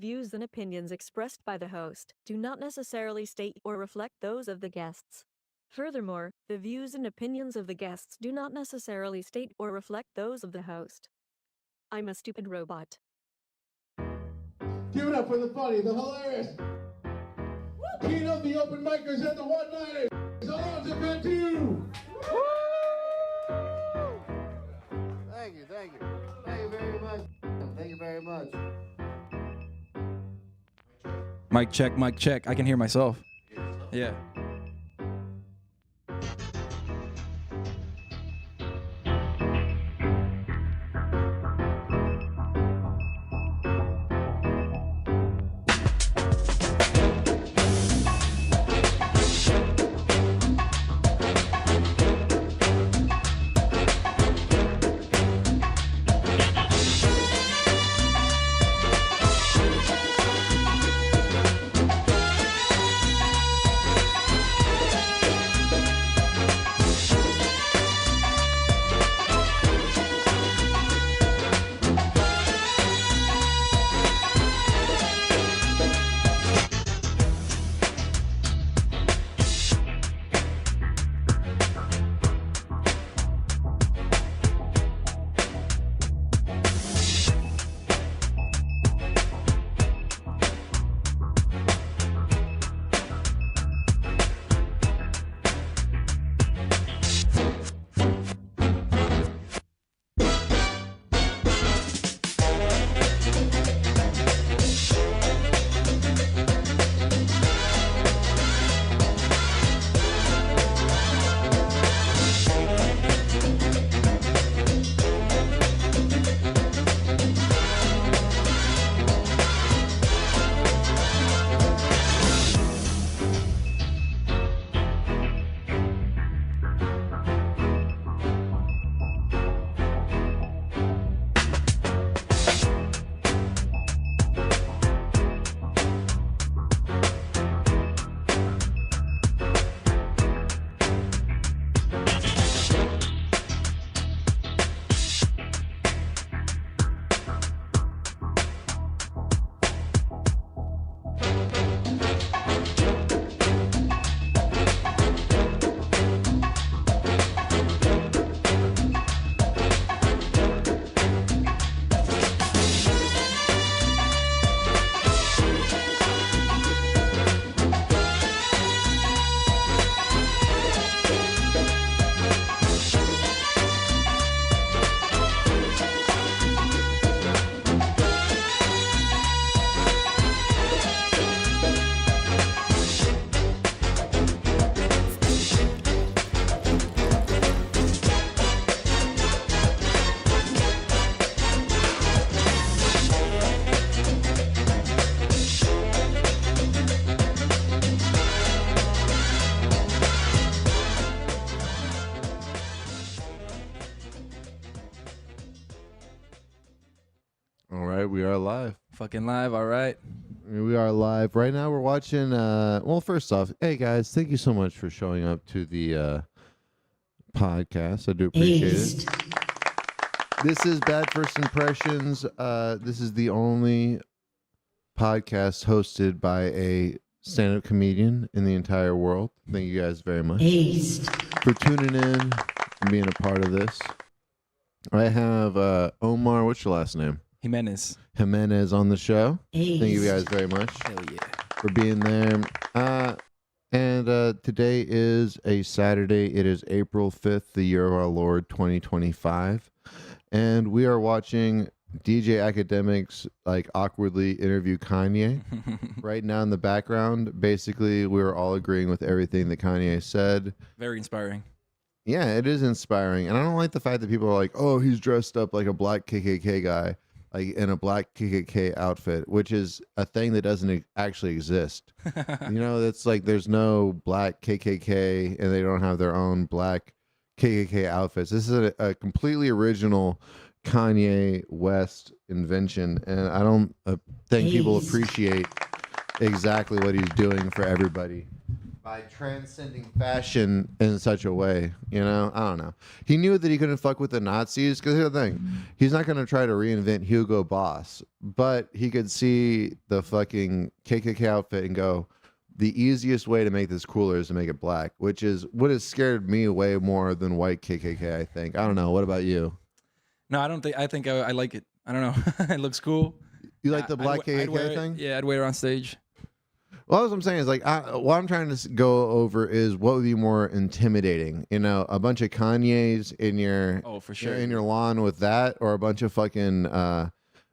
views and opinions expressed by the host do not necessarily state or reflect those of the guests. Furthermore, the views and opinions of the guests do not necessarily state or reflect those of the host. I'm a stupid robot. Give it up for the funny, the hilarious. King of the open micers and the one-liners, Alonzo Cantu. Thank you. Thank you very much. Thank you very much. Mic check. I can hear myself. Yeah. All right, we are live. Fucking live, all right. We are live. Right now we're watching, well, first off, hey guys, thank you so much for showing up to the podcast. I do appreciate it. This is Bad First Impressions. This is the only podcast hosted by a stand-up comedian in the entire world. Thank you guys very much for tuning in and being a part of this. I have Omar, what's your last name? Jimenez on the show. Thank you guys very much for being there. And today is a Saturday. It is April 5th, the year of our Lord 2025. And we are watching DJ Academics like awkwardly interview Kanye right now in the background. Basically, we're all agreeing with everything that Kanye said. Very inspiring. Yeah, it is inspiring. And I don't like the fact that people are like, oh, he's dressed up like a black KKK guy, like in a black KKK outfit, which is a thing that doesn't actually exist. You know, it's like there's no black KKK and they don't have their own black KKK outfits. This is a completely original Kanye West invention, and I don't think people appreciate exactly what he's doing for everybody. by transcending fashion in such a way, you know? I don't know. He knew that he couldn't fuck with the Nazis, because here's the thing. He's not going to try to reinvent Hugo Boss, but he could see the fucking KKK outfit and go, the easiest way to make this cooler is to make it black, which is what has scared me way more than white KKK, I think. I don't know. What about you? No, I don't think. I think I like it. I don't know. It looks cool. You like the black I'd wear KKK it. thing? Yeah, I'd wear it on stage. Well, what I'm saying is, like, what I'm trying to go over is what would be more intimidating. You know, a bunch of Kanyes in your For sure. in your lawn with that, or a bunch of fucking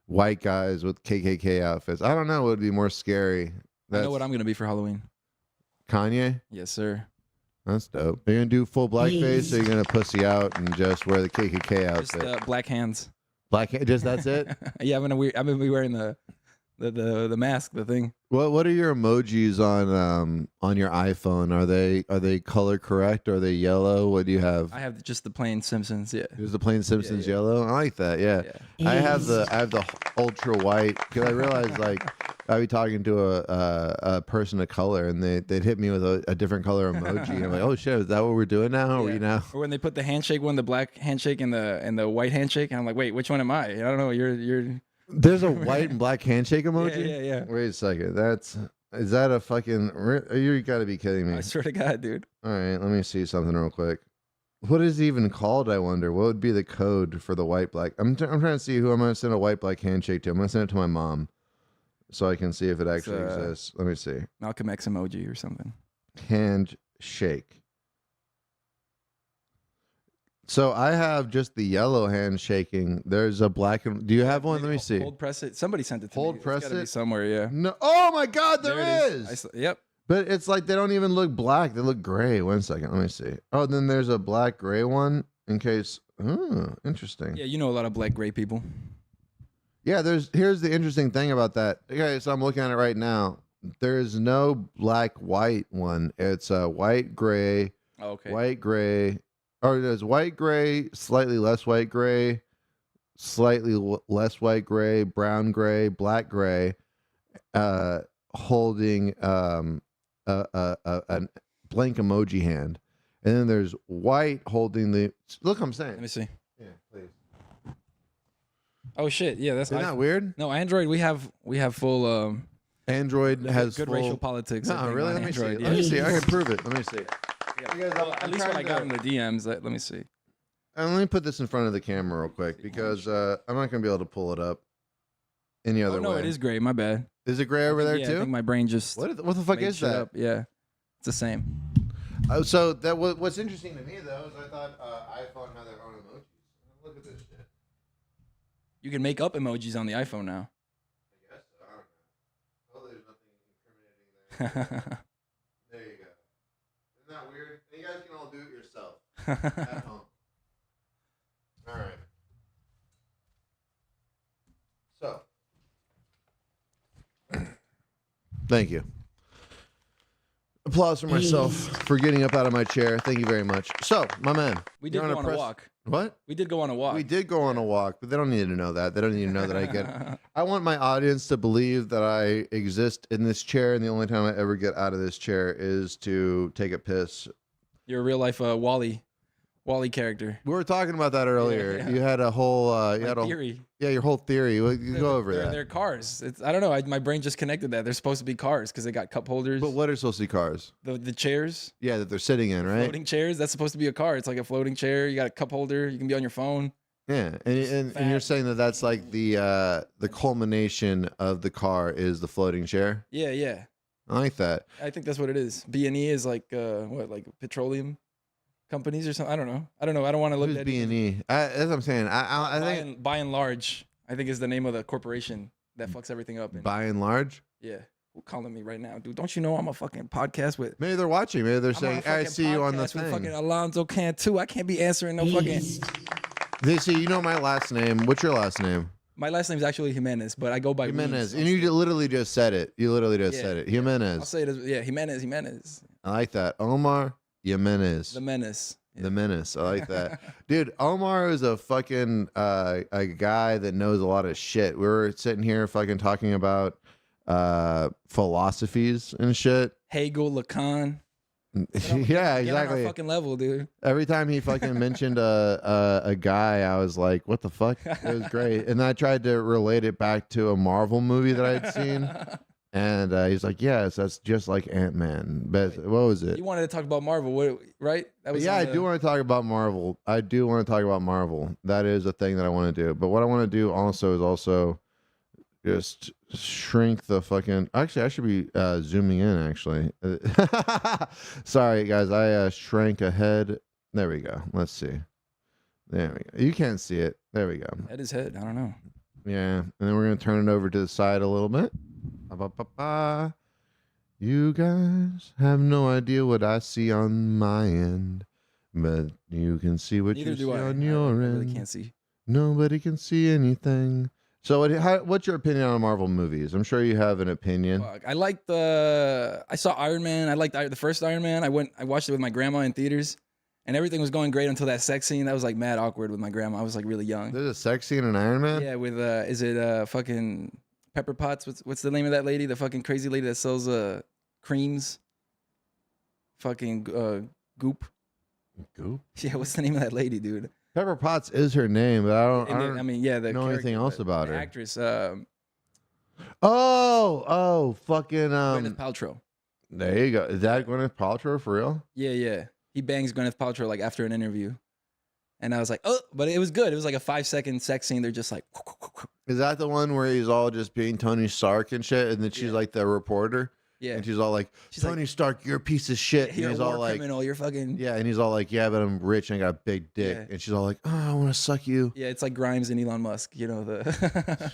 white guys with KKK outfits. I don't know what would be more scary. I know what I'm gonna be for Halloween. Kanye? Yes, sir. That's dope. Are you gonna do full blackface, or are you gonna pussy out and just wear the KKK outfit? Just black hands. Just that's it? Yeah, I'm gonna be wearing the mask, the thing. What are your emojis on your iPhone? Are they color correct? Are they yellow? What do you have? I have just the plain Simpsons. Yeah. There's the plain Simpsons yeah. yellow. I like that. Yeah. I have the ultra white, because I realized, like, I'd be talking to a person of color and they'd hit me with a different color emoji. And I'm like, oh shit, is that what we're doing now? Or now? Or when they put the handshake one, the black handshake and the white handshake, and I'm like, wait, which one am I? I don't know. You're. There's a white and black handshake emoji? Yeah. Wait a second. Is that a fucking... You gotta be kidding me. I swear to God, dude. All right, let me see something real quick. What is it even called, I wonder? What would be the code for the white-black? I'm trying to see who I'm going to send a white-black handshake to. I'm going to send it to my mom so I can see if it actually exists. Let me see. Malcolm X emoji or something. Handshake. So I have just the yellow hand shaking. There's a black and... Do you have one? Let me see. Hold press it. Somebody sent it to me. Hold press gotta be it? somewhere, yeah. No. Oh my God, there it is. Yep. But it's like they don't even look black. They look gray. One second. Let me see. Oh, then there's a black gray one in case... Oh, interesting. Yeah, you know a lot of black gray people. Yeah, here's the interesting thing about that. Okay, so I'm looking at it right now. There's no black white one. It's a white gray, white gray, or there's white gray, slightly less white gray, slightly less white gray, brown gray, black gray, holding a blank emoji hand, and then there's white holding the. Look, I'm saying. Let me see. Yeah, please. Oh shit! Yeah, that's Isn't that weird? No, Android. We have full. Android has good full... racial politics. No, really? Let me see. Android, Let me see. I can prove it. Let me see. Yeah. Well, at least what I got in the DMs. Let me see. And let me put this in front of the camera real quick, because I'm not going to be able to pull it up any other way. No, it is gray. My bad. Is it gray over there too? I think my brain just... What the fuck is that? Yeah, it's the same. So what's interesting to me, though, is I thought iPhone had their own emojis. Look at this shit. You can make up emojis on the iPhone now. I guess so. I don't know. Well, there's nothing incriminating there. There you go. Isn't that weird? And you guys can all do it yourself at home. All right. So, thank you. Applause for myself for getting up out of my chair. Thank you very much. So, my man. We did go on a walk. What? We did go on a walk. We did go on a walk, but they don't need to know that. They don't need to know that I get... I want my audience to believe that I exist in this chair, and the only time I ever get out of this chair is to take a piss. You're a real life Wally character. We were talking about that earlier. Yeah. You had a whole... theory. Yeah, your whole theory. Well, you go over that. They're cars. I don't know. My brain just connected that. They're supposed to be cars because they got cup holders. But what are supposed to be cars? The chairs. Yeah, that they're sitting in, right? Floating chairs. That's supposed to be a car. It's like a floating chair. You got a cup holder. You can be on your phone. Yeah, and you're saying that that's like the culmination of the car is the floating chair? Yeah. I like that. I think that's what it is. B&E is like like petroleum companies or something. I don't know. I don't want to look Who's at B&E? That's what I'm saying. I think by and large, I think is the name of the corporation that fucks everything up. By and large? Yeah. Who's calling me right now, dude? Don't you know I'm a fucking podcast with? Maybe they're watching. Maybe they're saying, "I see you on the thing." Fucking Alonzo Cantu. I can't be answering no fucking. They see. You know my last name. What's your last name? My last name is actually Jimenez, but I go by Jimenez. Reeves. And you literally just said it. You literally just said it. Jimenez. I'll say it as Jimenez. I like that. Omar Jimenez. The Menace. Yeah. The Menace. I like that. Dude, Omar is a fucking a guy that knows a lot of shit. We were sitting here fucking talking about philosophies and shit. Hegel, Lacan. Yeah, Get on our exactly. fucking level, dude. Every time he fucking mentioned a guy, I was like, "What the fuck?" It was great, and I tried to relate it back to a Marvel movie that I'd seen, and he's like, "Yes, that's just like Ant-Man." But what was it? You wanted to talk about Marvel, right? That was Yeah, on I the- do want to talk about Marvel. I do want to talk about Marvel. That is a thing that I want to do. But what I want to do also is also just shrink the fucking. Actually, I should be zooming in. Actually, sorry guys, I shrank ahead. There we go. Let's see. There we go. You can't see it. There we go. Head his head. I don't know. Yeah, and then we're gonna turn it over to the side a little bit. Ba-ba-ba-ba. You guys have no idea what I see on my end, but you can see what Neither you do see I. on I your really end. can't see. Nobody can see anything. So, what's your opinion on Marvel movies? I'm sure you have an opinion. Fuck. I liked the. I saw Iron Man. I liked the first Iron Man. I watched it with my grandma in theaters, and everything was going great until that sex scene. That was like mad awkward with my grandma. I was like really young. There's a sex scene in Iron Man? Yeah, with is it fucking Pepper Potts? What's the name of that lady? The fucking crazy lady that sells creams. Fucking Goop. Goop? Yeah, what's the name of that lady, dude? Pepper Potts is her name, but I And don't I mean, yeah, the know anything else about the her. actress, Fucking Gwyneth Paltrow. there you go. Is that Gwyneth Paltrow for real? Yeah. He bangs Gwyneth Paltrow like after an interview, and I was like, oh, but it was good. It was like a 5-second sex scene. They're just like, Is that the one where he's all just being Tony Stark and shit, and then she's Yeah. like the reporter? yeah, And she's all like, She's like, Tony Stark, you're a piece of shit. And you're a he's war all like, criminal. You're fucking yeah, and he's all like, yeah, but I'm rich and I got a big dick. Yeah. And she's all like, oh, I want to suck you. Yeah, it's like Grimes and Elon Musk. You know the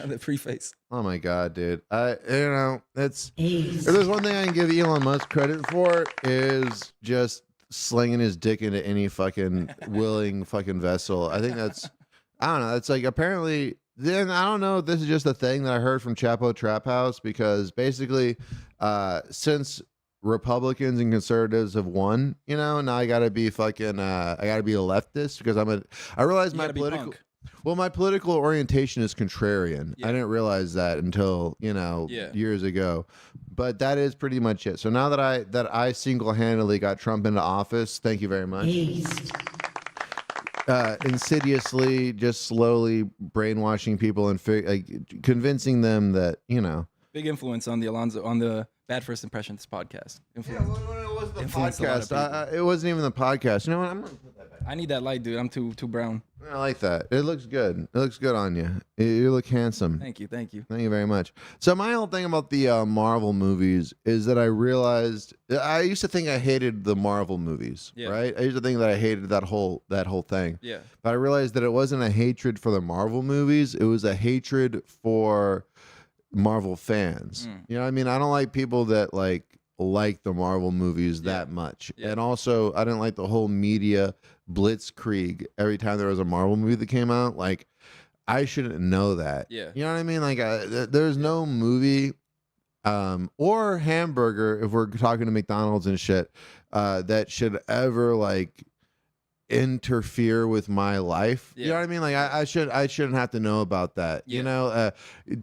the preface. Oh my god, dude. If there's one thing I can give Elon Musk credit for is just slinging his dick into any fucking willing fucking vessel. I think that's, I don't know. That's like apparently. Then I don't know if this is just a thing that I heard from Chapo Trap House, because basically, since Republicans and conservatives have won, now I gotta be fucking I gotta be a leftist because I realize You my gotta be political punk. my political orientation is contrarian. Yeah. I didn't realize that until Yeah. years ago, but that is pretty much it. So now that I single-handedly got Trump into office, thank you very much. Insidiously, just slowly brainwashing people and convincing them that Big influence on the Bad First Impressions podcast. Influence. It was the Influenced a lot of podcast. It wasn't even the podcast. You know what? I'm gonna put that back. I need that light, dude. I'm too brown. I like that. It looks good. It looks good on you. You look handsome. Thank you. Thank you very much. So my whole thing about the Marvel movies is that I realized I used to think I hated the Marvel movies, Yeah. right? I used to think that I hated that whole thing. Yeah. But I realized that it wasn't a hatred for the Marvel movies. It was a hatred for Marvel fans. You know what I mean? I don't like people that like the Marvel movies that much. Yeah. And also, I didn't like the whole media blitzkrieg every time there was a Marvel movie that came out. Like, I shouldn't know that. Yeah. You know what I mean? Like, there's no movie or hamburger, if we're talking to McDonald's and shit, that should ever like interfere with my life. You know what I mean? Like I shouldn't have to know about that. Yeah.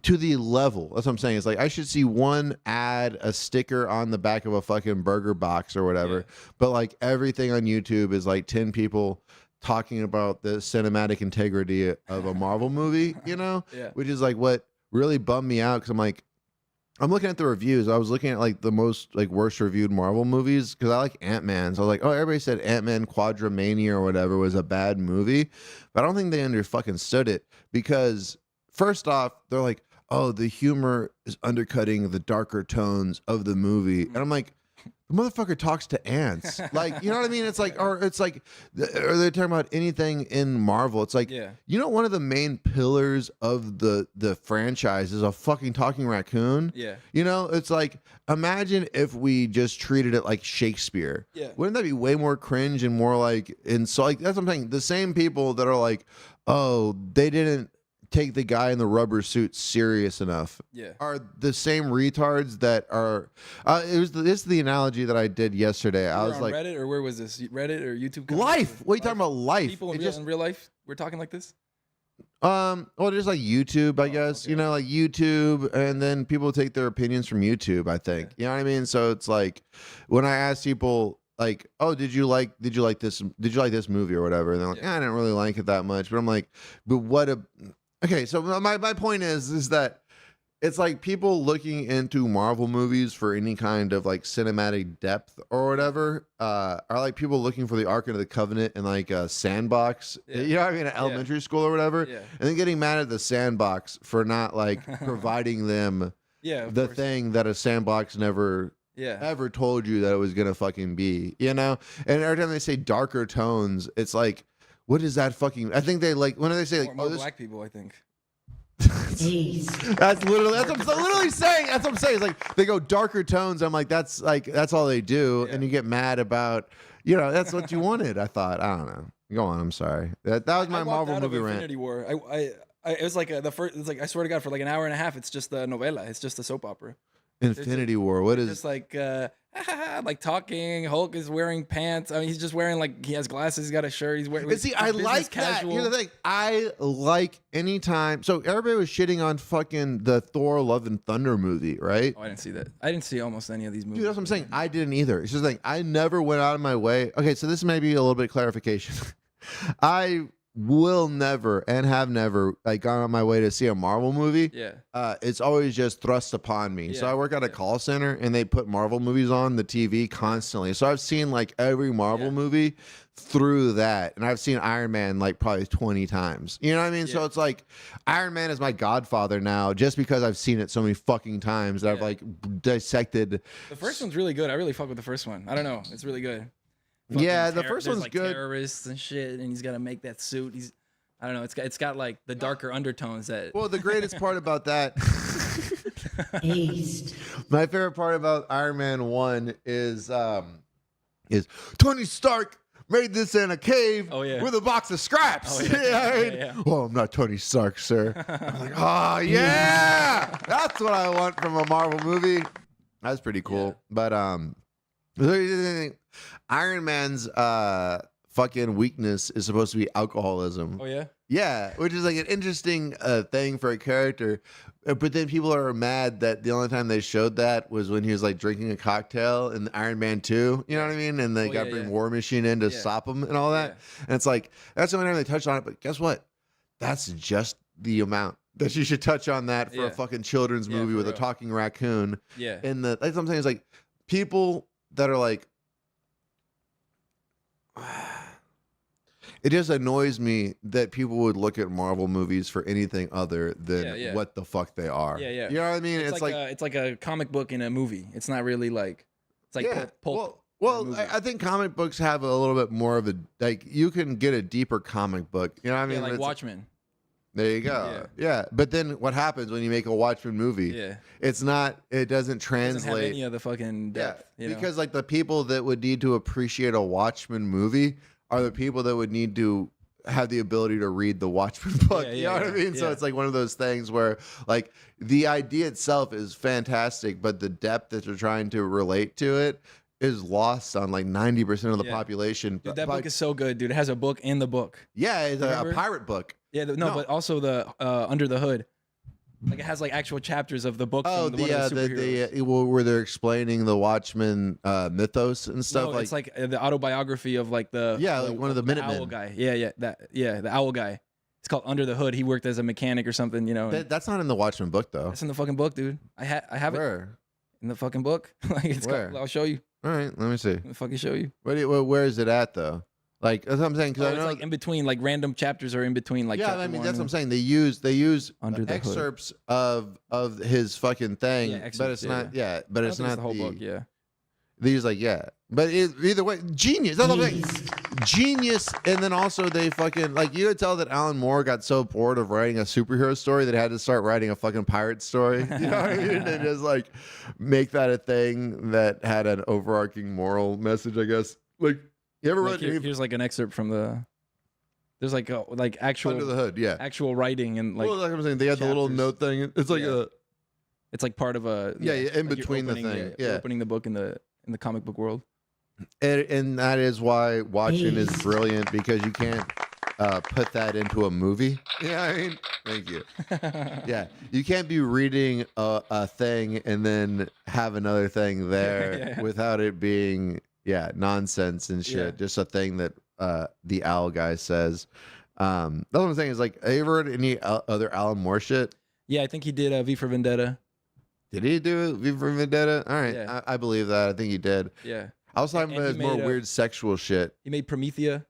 To the level. That's what I'm saying. It's like I should see one ad, a sticker on the back of a fucking burger box or whatever. Yeah. But like everything on YouTube is like 10 people talking about the cinematic integrity of a Marvel movie, Yeah. which is like what really bummed me out, because I'm looking at the reviews. I was looking at like the most like worst reviewed Marvel movies because I like Ant-Man. So I was like, oh, everybody said Ant-Man Quadramania or whatever was a bad movie, but I don't think they fucking stood it, because first off, they're like, oh, the humor is undercutting the darker tones of the movie, and I'm like, the motherfucker talks to ants. Like, you know what I mean? It's like, or it's like, are they talking about anything in Marvel? It's like, one of the main pillars of the franchise is a fucking talking raccoon. Yeah. It's like, imagine if we just treated it like Shakespeare. Yeah. Wouldn't that be way more cringe and more like, and so like, that's what I'm saying. The same people that are like, oh, they didn't take the guy in the rubber suit serious enough, are the same retards that are this is the analogy that I did yesterday. I was on like, Reddit, or where was this? Reddit or YouTube? life. What are you talking about? Life. People in It real life, we're talking like this. well, just like YouTube, I guess. okay. Like YouTube, and then people take their opinions from YouTube, I think. You know what I mean? So it's like when I ask people like, oh, did you like this movie or whatever? And they're like, I didn't really like it that much. But I'm like, but what a okay. So my point is that it's like people looking into Marvel movies for any kind of like cinematic depth or whatever are like people looking for the Ark of the Covenant in like a sandbox, you know what I mean, at elementary school or whatever, and then getting mad at the sandbox for not like providing them the thing that a sandbox never ever told you that it was gonna fucking be, you know? And every time they say darker tones, it's like, what is that fucking? I think they like when they say like, more black people, I think. that's what I'm literally saying. That's what I'm saying. It's like they go darker tones. I'm like, that's all they do, and you get mad about, you know, that's what you wanted. I thought, I don't know. Go on. I'm sorry. That was my Marvel movie rant. Infinity War. It was like the first. It's like I swear to God, for like an hour and a half, it's just a novella. It's just a soap opera. Infinity War. What is? Just like like talking. Hulk is wearing pants. I mean, he's just wearing like he has glasses. He's got a shirt. He's wearing. But see, I like casual. that. Here's the thing. I like anytime. So everybody was shitting on fucking the Thor: Love and Thunder movie, right? Oh, I didn't see that. I didn't see almost any of these movies. Dude, that's what I'm saying. I didn't either. It's just like I never went out of my way. Okay, so this may be a little bit of clarification. I will never and have never like gone on my way to see a Marvel movie. It's always just thrust upon me. So I work at a call center and they put Marvel movies on the TV constantly. So I've seen like every Marvel movie through that, and I've seen Iron Man like probably 20 times. You know what I mean? So it's like Iron Man is my godfather now just because I've seen it so many fucking times that I've like dissected. The first one's really good. I really fuck with the first one. I don't know. It's really good. Yeah, the first one's like good. Terrorists and shit, and he's got to make that suit. I don't know. It's got like the darker undertones that. Well, the greatest part about that. My favorite part about Iron Man 1 is Tony Stark made this in a cave with a box of scraps. Oh, I'm not Tony Stark, sir. I'm like, oh yeah, that's what I want from a Marvel movie. That's pretty cool. But Iron Man's fucking weakness is supposed to be alcoholism. Oh yeah? Yeah, which is like an interesting thing for a character. But then people are mad that the only time they showed that was when he was like drinking a cocktail in Iron Man 2. You know what I mean? And they got to bring War Machine in to stop him and all that. And it's like, that's the only time they touched on it. But guess what? That's just the amount that you should touch on that for a fucking children's movie with a talking raccoon. Yeah. And that's what I'm saying is like people that are like, it just annoys me that people would look at Marvel movies for anything other than what the fuck they are. You know what I mean? It's like a comic book in a movie. It's not really like it's like pulp. Well, I think comic books have a little bit more of a like you can get a deeper comic book. You know what I mean? Like Watchmen. There you go. Yeah. But then what happens when you make a Watchmen movie? It's not. It doesn't translate. It doesn't have any of the fucking depth. You know? Because like the people that would need to appreciate a Watchmen movie are the people that would need to have the ability to read the Watchmen book. You know what I mean? So it's like one of those things where like the idea itself is fantastic, but the depth that you're trying to relate to it is lost on like 90% of the population. Dude, that book is so good, dude. It has a book in the book. Yeah, it's a pirate book. Yeah, but also the Under the Hood. Like it has like actual chapters of the book. Oh, where they're explaining the Watchmen mythos and stuff. No, it's like the autobiography of like the one of the Minutemen. Owl guy. The Owl guy. It's called Under the Hood. He worked as a mechanic or something, you know. That's not in the Watchmen book though. That's in the fucking book, dude. I have Where? it in the fucking book. Like it's Where? I'll show you. All right, let me see. I'll fucking show you. Where is it at though? Like that's what I'm saying. Cause I know it's like in between, like random chapters are in between. Like I mean that's what I'm saying. They use Under the excerpts of his fucking thing, but it's not. Yeah, but it's not the whole book. Yeah, they use like but either way, genius. That's what I'm saying. Genius, and then also they fucking like you could tell that Alan Moore got so bored of writing a superhero story that he had to start writing a fucking pirate story. You know what I mean? And just like make that a thing that had an overarching moral message, I guess. Like. You ever read? Here's like an excerpt from the. There's like actual Under the Hood, actual writing and like. Well, like I'm saying, they had the little note thing. It's like It's like part of a. In between the thing. Opening the book in the comic book world. And that is why Watchmen is brilliant because you can't put that into a movie. Yeah, I mean, thank you. You can't be reading a thing and then have another thing there without it being. Yeah, nonsense and shit. Yeah. Just a thing that the Al guy says. That's what I'm saying is like, have you ever heard any other Alan Moore shit? Yeah, I think he did V for Vendetta. Did he do V for Vendetta? All right, Yeah. I believe that. I think he did. Yeah. I was talking And about he his more made, weird sexual shit. He made Promethea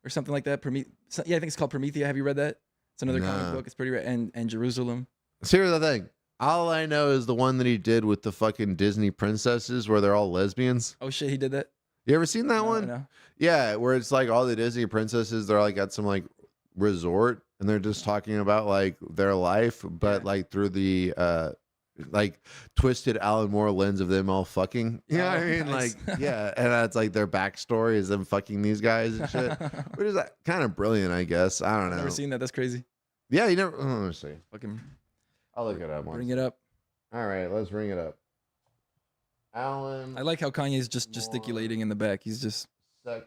or something like that. Yeah, I think it's called Promethea. Have you read that? It's another comic book. It's pretty rare. And Jerusalem. So here's the thing. All I know is the one that he did with the fucking Disney princesses where they're all lesbians. Oh shit, he did that? You ever seen that one? No. Yeah, where it's like all the Disney princesses, they're like at some like resort and they're just talking about like their life, but like through the like twisted Alan Moore lens of them all fucking. You know what I mean? Nice. Like, yeah, and that's like their backstory is them fucking these guys and shit. Which is kind of brilliant, I guess. I don't know. Never seen that. That's crazy. Yeah, you never. Oh, let me see. Fucking I'll look it up. bring it up. All right, let's ring it up. Alan. I like how Kanye's just gesticulating in the back. He's just.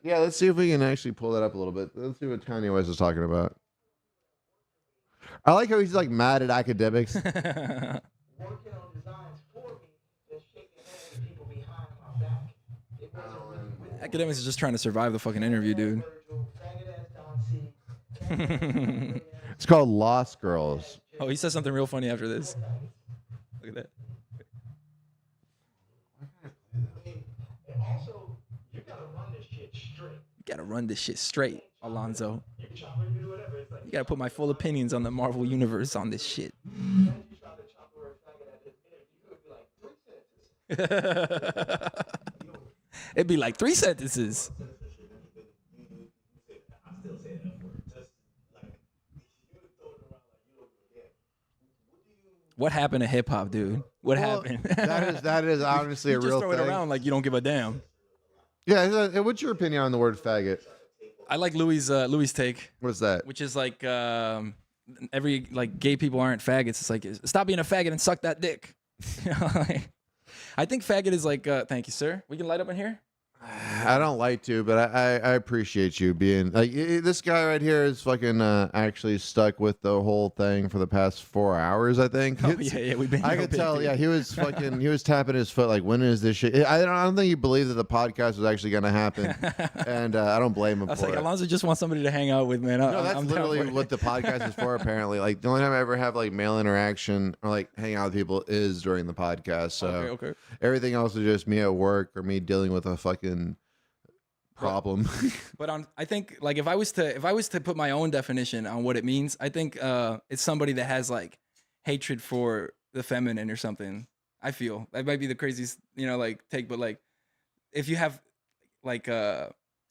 Yeah, let's see if we can actually pull that up a little bit. Let's see what Kanye West is talking about. I like how he's like mad at academics. Working on designs for me, just shaking hands with people behind my back. It wasn't really with Academics is just trying to survive the fucking interview, dude. Virgil, faggot ass Don C. It's called Lost Girls. Oh, he says something real funny after this. Look at that. And also, you gotta run this shit straight. You gotta run this shit straight, Alonzo. You can chop it, you can do whatever. It's like You gotta put my full opinions on the Marvel universe on this shit. you try to chop the word faggot at this interview, it would be like 3 sentences. It'd be like 3 sentences. I still say that word. Just like you throw it around like you don't give a damn. What happened to hip hop, dude? What happened? That is honestly You a just real throw thing. it around like you don't give a damn. Yeah, what's your opinion on the word faggot? I like Louis' take, What's that? which is like every like gay people aren't faggots. It's like stop being a faggot and suck that dick. You know, like, I think faggot is like thank you, sir. We can light up in here. I don't like to, but I appreciate you being like this guy right here is fucking actually stuck with the whole thing for the past 4 hours. I think. Oh yeah, we've been. I could tell. Yeah, he was tapping his foot like, when is this shit? I don't think he believed that the podcast was actually going to happen, and I don't blame him I was for like, it. Alonzo just wants somebody to hang out with, man. No, that's I'm down literally for it. what the podcast is for. Apparently, like the only time I ever have like male interaction or like hang out with people is during the podcast. So Okay. everything else is just me at work or me dealing with a fucking problem. But I think like if I was to put my own definition on what it means, I think it's somebody that has like hatred for the feminine or something. I feel that might be the craziest, like take, but like if you have like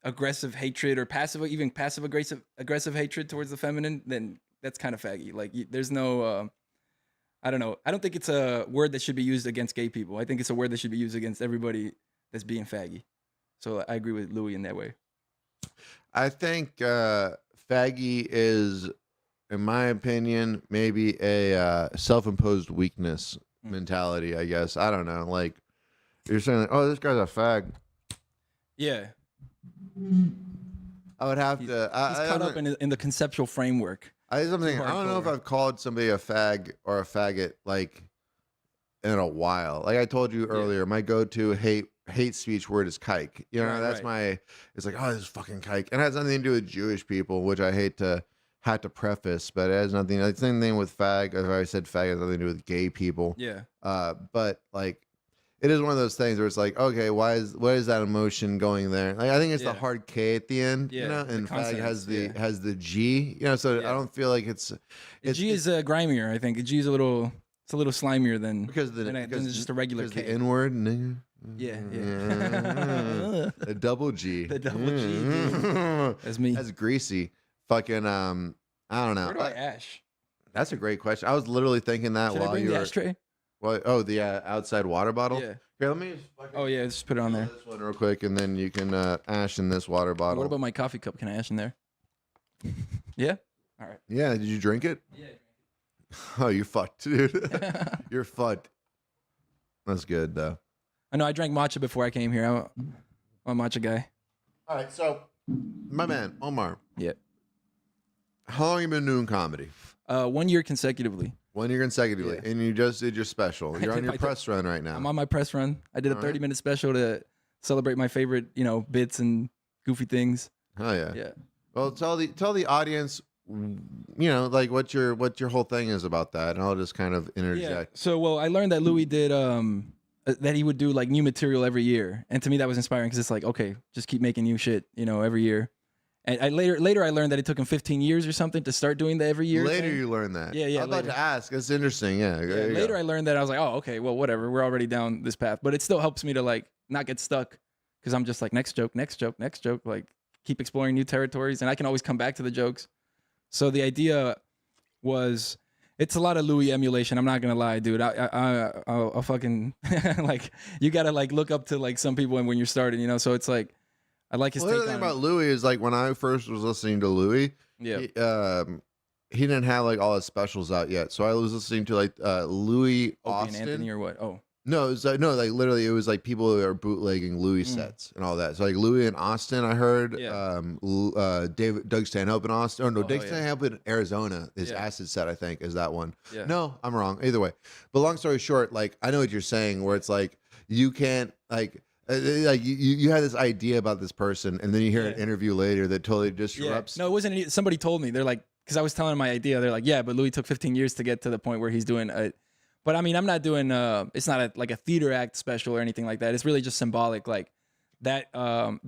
aggressive hatred or passive aggressive hatred towards the feminine, then that's kind of faggy. Like there's no I don't know. I don't think it's a word that should be used against gay people. I think it's a word that should be used against everybody that's being faggy. So I agree with Louis in that way. I think faggy is, in my opinion, maybe a self-imposed weakness mentality, I guess. I don't know. Like, you're saying, like, oh, this guy's a fag. Yeah. I would have to. He's caught up in the conceptual framework. I don't know if I've called somebody a fag or a faggot, like, in a while. Like I told you earlier, my go-to hate speech word is kike. You know, that's my, it's like, oh, this is fucking kike. And it has nothing to do with Jewish people, which I hate to have to preface, but it has nothing, like, same thing with fag. If I said fag, it has nothing to do with gay people. Yeah. But like, it is one of those things where it's like, okay, what is that emotion going there? Like, I think it's the hard K at the end, you know, and fag has the G, you know, so I don't feel like it's G is grimier, I think. G is a little slimier than because it's just a regular K. The N word, nigga. Yeah. The double G. The double G. Dude. That's me. That's greasy. Fucking I don't know. Where do I ash? That's a great question. I was literally thinking that Should while I bring you the were. ashtray? Well, oh, the outside water bottle. Yeah. Here, let me. Just fucking Oh yeah, just put it on there. This one real quick, and then you can ash in this water bottle. What about my coffee cup? Can I ash in there? Yeah. All right. Yeah. Did you drink it? Yeah. Oh, you're fucked, dude. You're fucked. That's good though. I know. I drank matcha before I came here. I'm a matcha guy. All right, so my man Omar. Yeah. How long you been doing comedy? 1 year consecutively. 1 year consecutively, and you just did your special. You're on did your my press run right now. I'm on my press run. I did a 30-minute special to celebrate my favorite, bits and goofy things. Oh yeah. Yeah. Well, tell the audience, like what your whole thing is about that, and I'll just kind of interject. Yeah. So, well, I learned that Louis did that he would do like new material every year, and to me that was inspiring because it's like, okay, just keep making new shit, every year. And later I learned that it took him 15 years or something to start doing the every year. Later thing. you learned that. Yeah. I'm about to ask. It's interesting. Yeah. Later I learned that I was like, oh, okay, well, whatever. We're already down this path, but it still helps me to like not get stuck because I'm just like next joke, like keep exploring new territories, and I can always come back to the jokes. So the idea was, it's a lot of Louis emulation. I'm not gonna lie, dude. I'll fucking like, you gotta like look up to like some people when you're starting, So it's like, I like his Well, take the thing on about Louis is like when I first was listening to Louis, yeah. He didn't have like all his specials out yet, so I was listening to like Louis Opie and Austin. Anthony or what? Oh. No, it was like, literally, it was like people who are bootlegging Louis sets and all that. So like Louis in Austin, I heard. Yeah. Doug Stanhope in Austin. Oh no, Doug yeah. Stanhope in Arizona. His Yeah. acid set, I think, is that one. Yeah. No, I'm wrong. Either way, but long story short, like I know what you're saying, where it's like you can't like you had this idea about this person, and then you hear an interview later that totally disrupts. No, it wasn't. Somebody told me. They're like, because I was telling them my idea. They're like, yeah, but Louis took 15 years to get to the point where he's doing it. But I mean, I'm not doing. It's not like a theater act special or anything like that. It's really just symbolic. Like that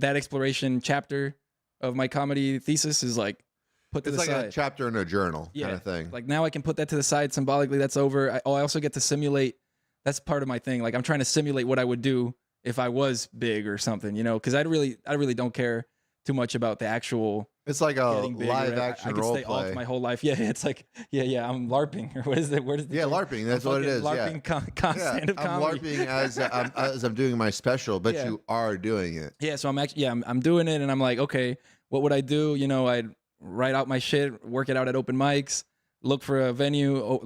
exploration chapter of my comedy thesis is like put to It's the like side. a chapter in a journal kind of thing. Like now I can put that to the side symbolically. That's over. I also get to simulate. That's part of my thing. Like I'm trying to simulate what I would do if I was big or something, because I really don't care too much about the actual. It's like a getting big or live whatever. action I can role stay play. off my whole life. Yeah, it's like I'm LARPing or what is it? Where is the term? LARPing. That's I'm what it fucking is. LARPing stand-up I'm comedy. LARPing as I'm doing my special, but you are doing it. Yeah, so I'm actually I'm doing it, and I'm like, okay, what would I do? I'd write out my shit, work it out at open mics, look for a venue,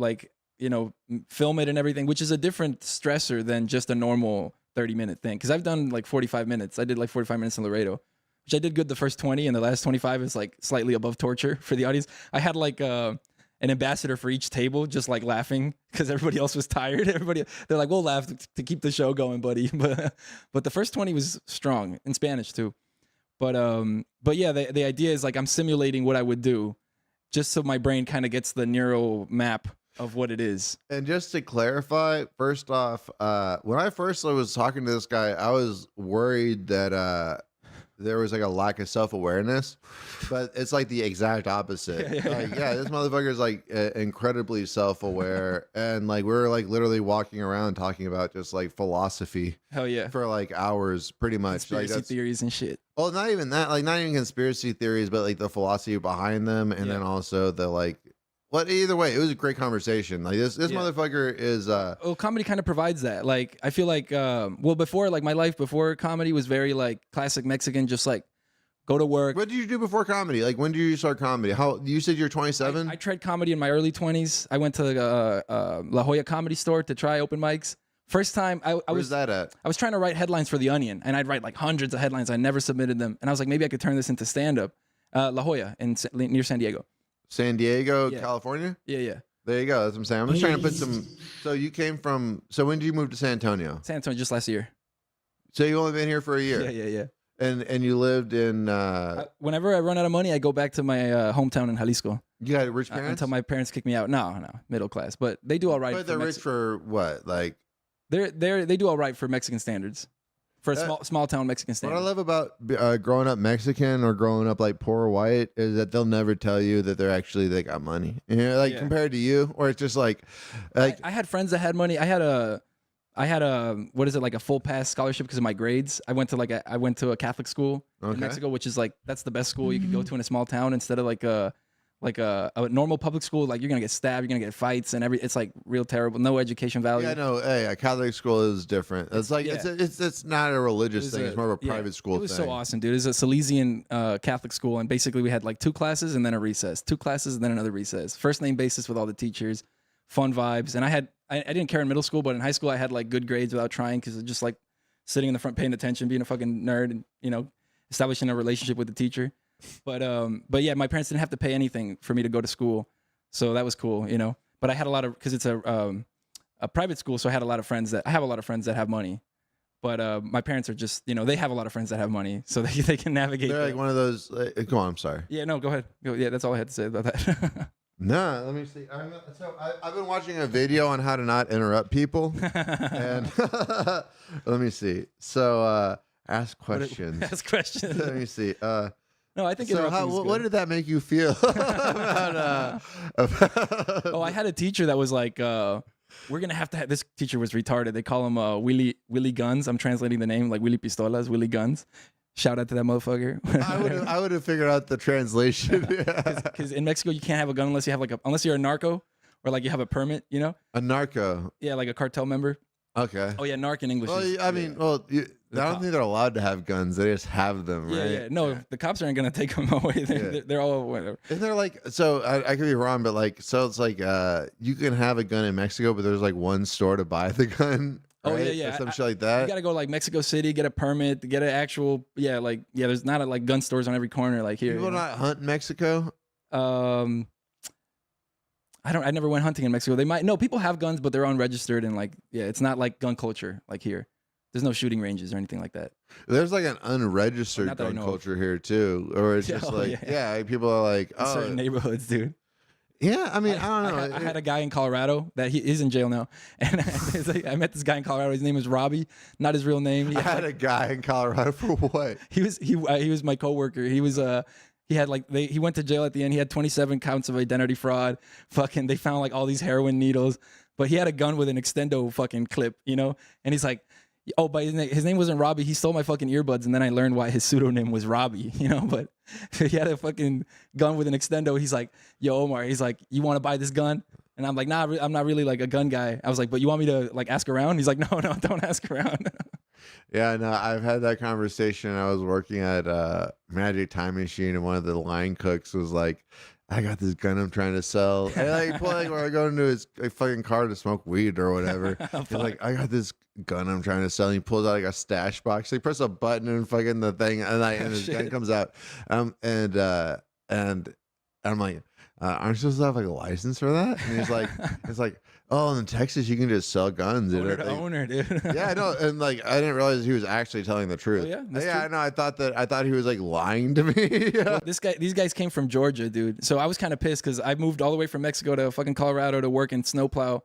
film it and everything, which is a different stressor than just a normal 30-minute thing. Because I've done like 45 minutes. I did like 45 minutes in Laredo, which I did good the first 20, and the last 25 is like slightly above torture for the audience. I had like an ambassador for each table, just like laughing because everybody else was tired. They're like, we'll laugh to keep the show going, buddy. But the first 20 was strong in Spanish too. But yeah, the idea is like I'm simulating what I would do, just so my brain kind of gets the neural map of what it is. And just to clarify, first off, when I first was talking to this guy, I was worried that there was like a lack of self-awareness, but it's like the exact opposite. This motherfucker is like incredibly self-aware, and like we're like literally walking around talking about just like philosophy. Hell yeah. For like hours, pretty much. Conspiracy like theories and shit. Well, not even that, like not even conspiracy theories, but like the philosophy behind them, and then also the like. But either way, it was a great conversation. Like this motherfucker is. Well, comedy kind of provides that. Like I feel like, before, like my life before comedy was very like classic Mexican, just like go to work. What did you do before comedy? Like when did you start comedy? How you said you're 27? I tried comedy in my early 20s. I went to La Jolla Comedy Store to try open mics. First time Where's that at? I was trying to write headlines for The Onion, and I'd write like hundreds of headlines. I never submitted them, and I was like, maybe I could turn this into stand up. La Jolla near San Diego. San Diego, California? Yeah. There you go. That's what I'm saying. I'm just trying to put some. So you came from. So when did you move to San Antonio? San Antonio just last year. So you only been here for a year? Yeah. And you lived in. Whenever I run out of money, I go back to my hometown in Jalisco. You had rich parents? Until my parents kick me out. No, middle class. But they do all right. But they're rich for what? Like. They do all right for Mexican standards. For a small town Mexican standard. What I love about growing up Mexican or growing up like poor white is that they'll never tell you that they got money. Compared to you, or it's just like I had friends that had money. I had a what is it, like a full pass scholarship because of my grades. I went to a Catholic school in Mexico, which is like that's the best school you could go to in a small town instead of like a normal public school. Like you're gonna get stabbed, you're gonna get fights and it's like real terrible. No education value. Yeah, no. Hey, a Catholic school is different. It's like it's not a religious thing. It's more of a private school. It was so awesome, dude. It was a Salesian Catholic school, and basically we had like 2 classes and then a recess, 2 classes and then another recess. First name basis with all the teachers, fun vibes. And I didn't care in middle school, but in high school I had like good grades without trying because it's just like sitting in the front paying attention, being a fucking nerd, and establishing a relationship with the teacher. But yeah, my parents didn't have to pay anything for me to go to school, so that was cool, But I had a lot of because it's a private school, so I have a lot of friends that have money. But my parents are just, they have a lot of friends that have money, so they can navigate. They're like that. one of those. Go on. I'm sorry. Yeah, no, go ahead. Yeah, that's all I had to say about that. No, let me see. I've been watching a video on how to not interrupt people, and let me see. So ask questions. Ask questions. Let me see. No, I think So what did that make you feel about? Oh, I had a teacher that was like, we're gonna have to have this teacher was retarded. They call him Willie Guns. I'm translating the name like Willie Pistolas, Willie Guns. Shout out to that motherfucker. I would have figured out the translation. Because in Mexico you can't have a gun unless you have unless you're a narco or like you have a permit, A narco. Yeah, like a cartel member. Okay. Oh yeah, narc in English. Well, I mean, I don't think they're allowed to have guns. They just have them, right? Yeah. No, the cops aren't gonna take them away. They're all whatever. Isn't there like so? I could be wrong, but like so it's like you can have a gun in Mexico, but there's like one store to buy the gun. Oh right? yeah. Or some shit like that. You gotta go like Mexico City, get a permit, get an actual there's not like gun stores on every corner like here. People not hunt in Mexico. I never went hunting in Mexico. They might people have guns, but they're unregistered and it's not like gun culture like here. There's no shooting ranges or anything like that. There's like an unregistered gun culture here too, or it's just people are like, in certain neighborhoods, dude. Yeah, I mean, I don't know. I had a guy in Colorado that he is in jail now, and I met this guy in Colorado. His name was Robbie, not his real name. I had a guy in Colorado for what? He was my coworker. He was he had he went to jail at the end. He had 27 counts of identity fraud. Fucking, they found like all these heroin needles, but he had a gun with an extendo fucking clip, and he's like. Oh, but his name wasn't Robbie. He stole my fucking earbuds, and then I learned why his pseudonym was Robbie. But he had a fucking gun with an extendo. He's like, "Yo, Omar." He's like, "You want to buy this gun?" And I'm like, "Nah, I'm not really like a gun guy." I was like, "But you want me to like ask around?" He's like, "No, don't ask around." Yeah, no, I've had that conversation. I was working at Magic Time Machine, and one of the line cooks was like, I got this gun I'm trying to sell. And where I go into his fucking car to smoke weed or whatever. He's like, I got this gun I'm trying to sell. And he pulls out like a stash box. So he presses a button and fucking the thing, and his gun comes out. And I'm like, aren't you supposed to have like a license for that? And he's like, it's like, oh, in Texas you can just sell guns. Owner to owner, dude. Yeah, I know. And like, I didn't realize he was actually telling the truth. Oh, yeah, I know. I thought he was like lying to me. Well, these guys came from Georgia, dude. So I was kind of pissed because I moved all the way from Mexico to fucking Colorado to work in snowplow.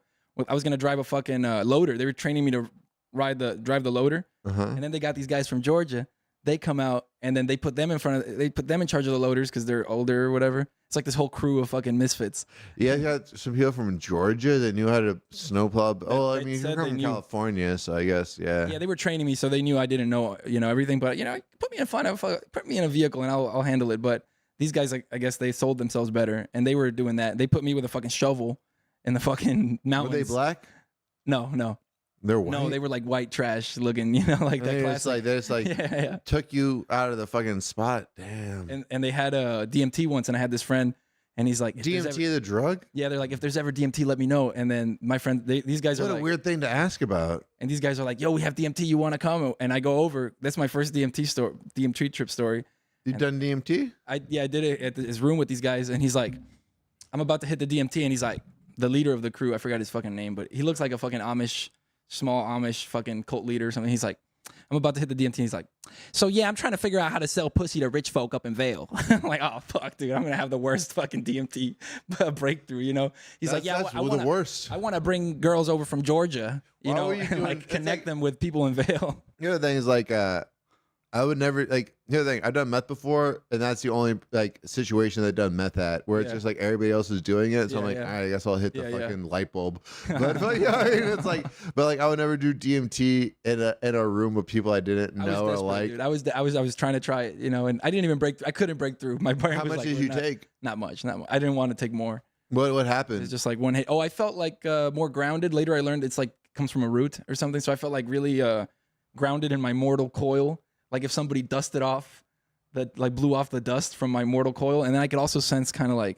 I was gonna drive a fucking loader. They were training me to drive the loader, and then they got these guys from Georgia. They come out and then they put them in charge of the loaders because they're older or whatever. It's like this whole crew of fucking misfits. Yeah, you got some people from Georgia that knew how to snowplow. Oh, I mean, you're from California, so I guess, yeah. Yeah, they were training me, so they knew I didn't know, everything. But put me in a vehicle and I'll handle it. But these guys, I guess they sold themselves better, and they were doing that. They put me with a fucking shovel in the fucking mountains. Were they black? No. They're white. No, they were like white trash looking, like that classic. They just took you out of the fucking spot. Damn. And they had a DMT once, and I had this friend, and he's like, DMT the drug? Yeah, they're like, if there's ever DMT, let me know. And then my friend, these guys what a weird thing to ask about. And these guys are like, yo, we have DMT, you want to come? And I go over. That's my first DMT trip story. You've done DMT? I did it at his room with these guys, and he's like, I'm about to hit the DMT, and he's like, the leader of the crew, I forgot his fucking name, but he looks like a fucking small Amish fucking cult leader or something. He's like, I'm about to hit the DMT. He's like, so yeah, I'm trying to figure out how to sell pussy to rich folk up in Vail. I'm like, oh fuck, dude, I'm gonna have the worst fucking DMT breakthrough. He's like, yeah, I want the worst. I want to bring girls over from Georgia, and like connect them with people in Vail. The other thing is like, I would never like. The other thing, I've done meth before, and that's the only like situation that I've done meth at, where it's just like everybody else is doing it. So I'm like, all right, I guess I'll hit the fucking light bulb. But it's like, but like I would never do DMT in a room with people I didn't know or like. Dude. I was trying to try it, and I didn't even break. I couldn't break through. My brain. How was much like, did you take? Not much. I didn't want to take more. What happened? It's just like one hit. Oh, I felt like more grounded. Later, I learned it's like comes from a root or something. So I felt like really grounded in my mortal coil. Like if somebody dusted off, that like blew off the dust from my mortal coil, and then I could also sense kind of like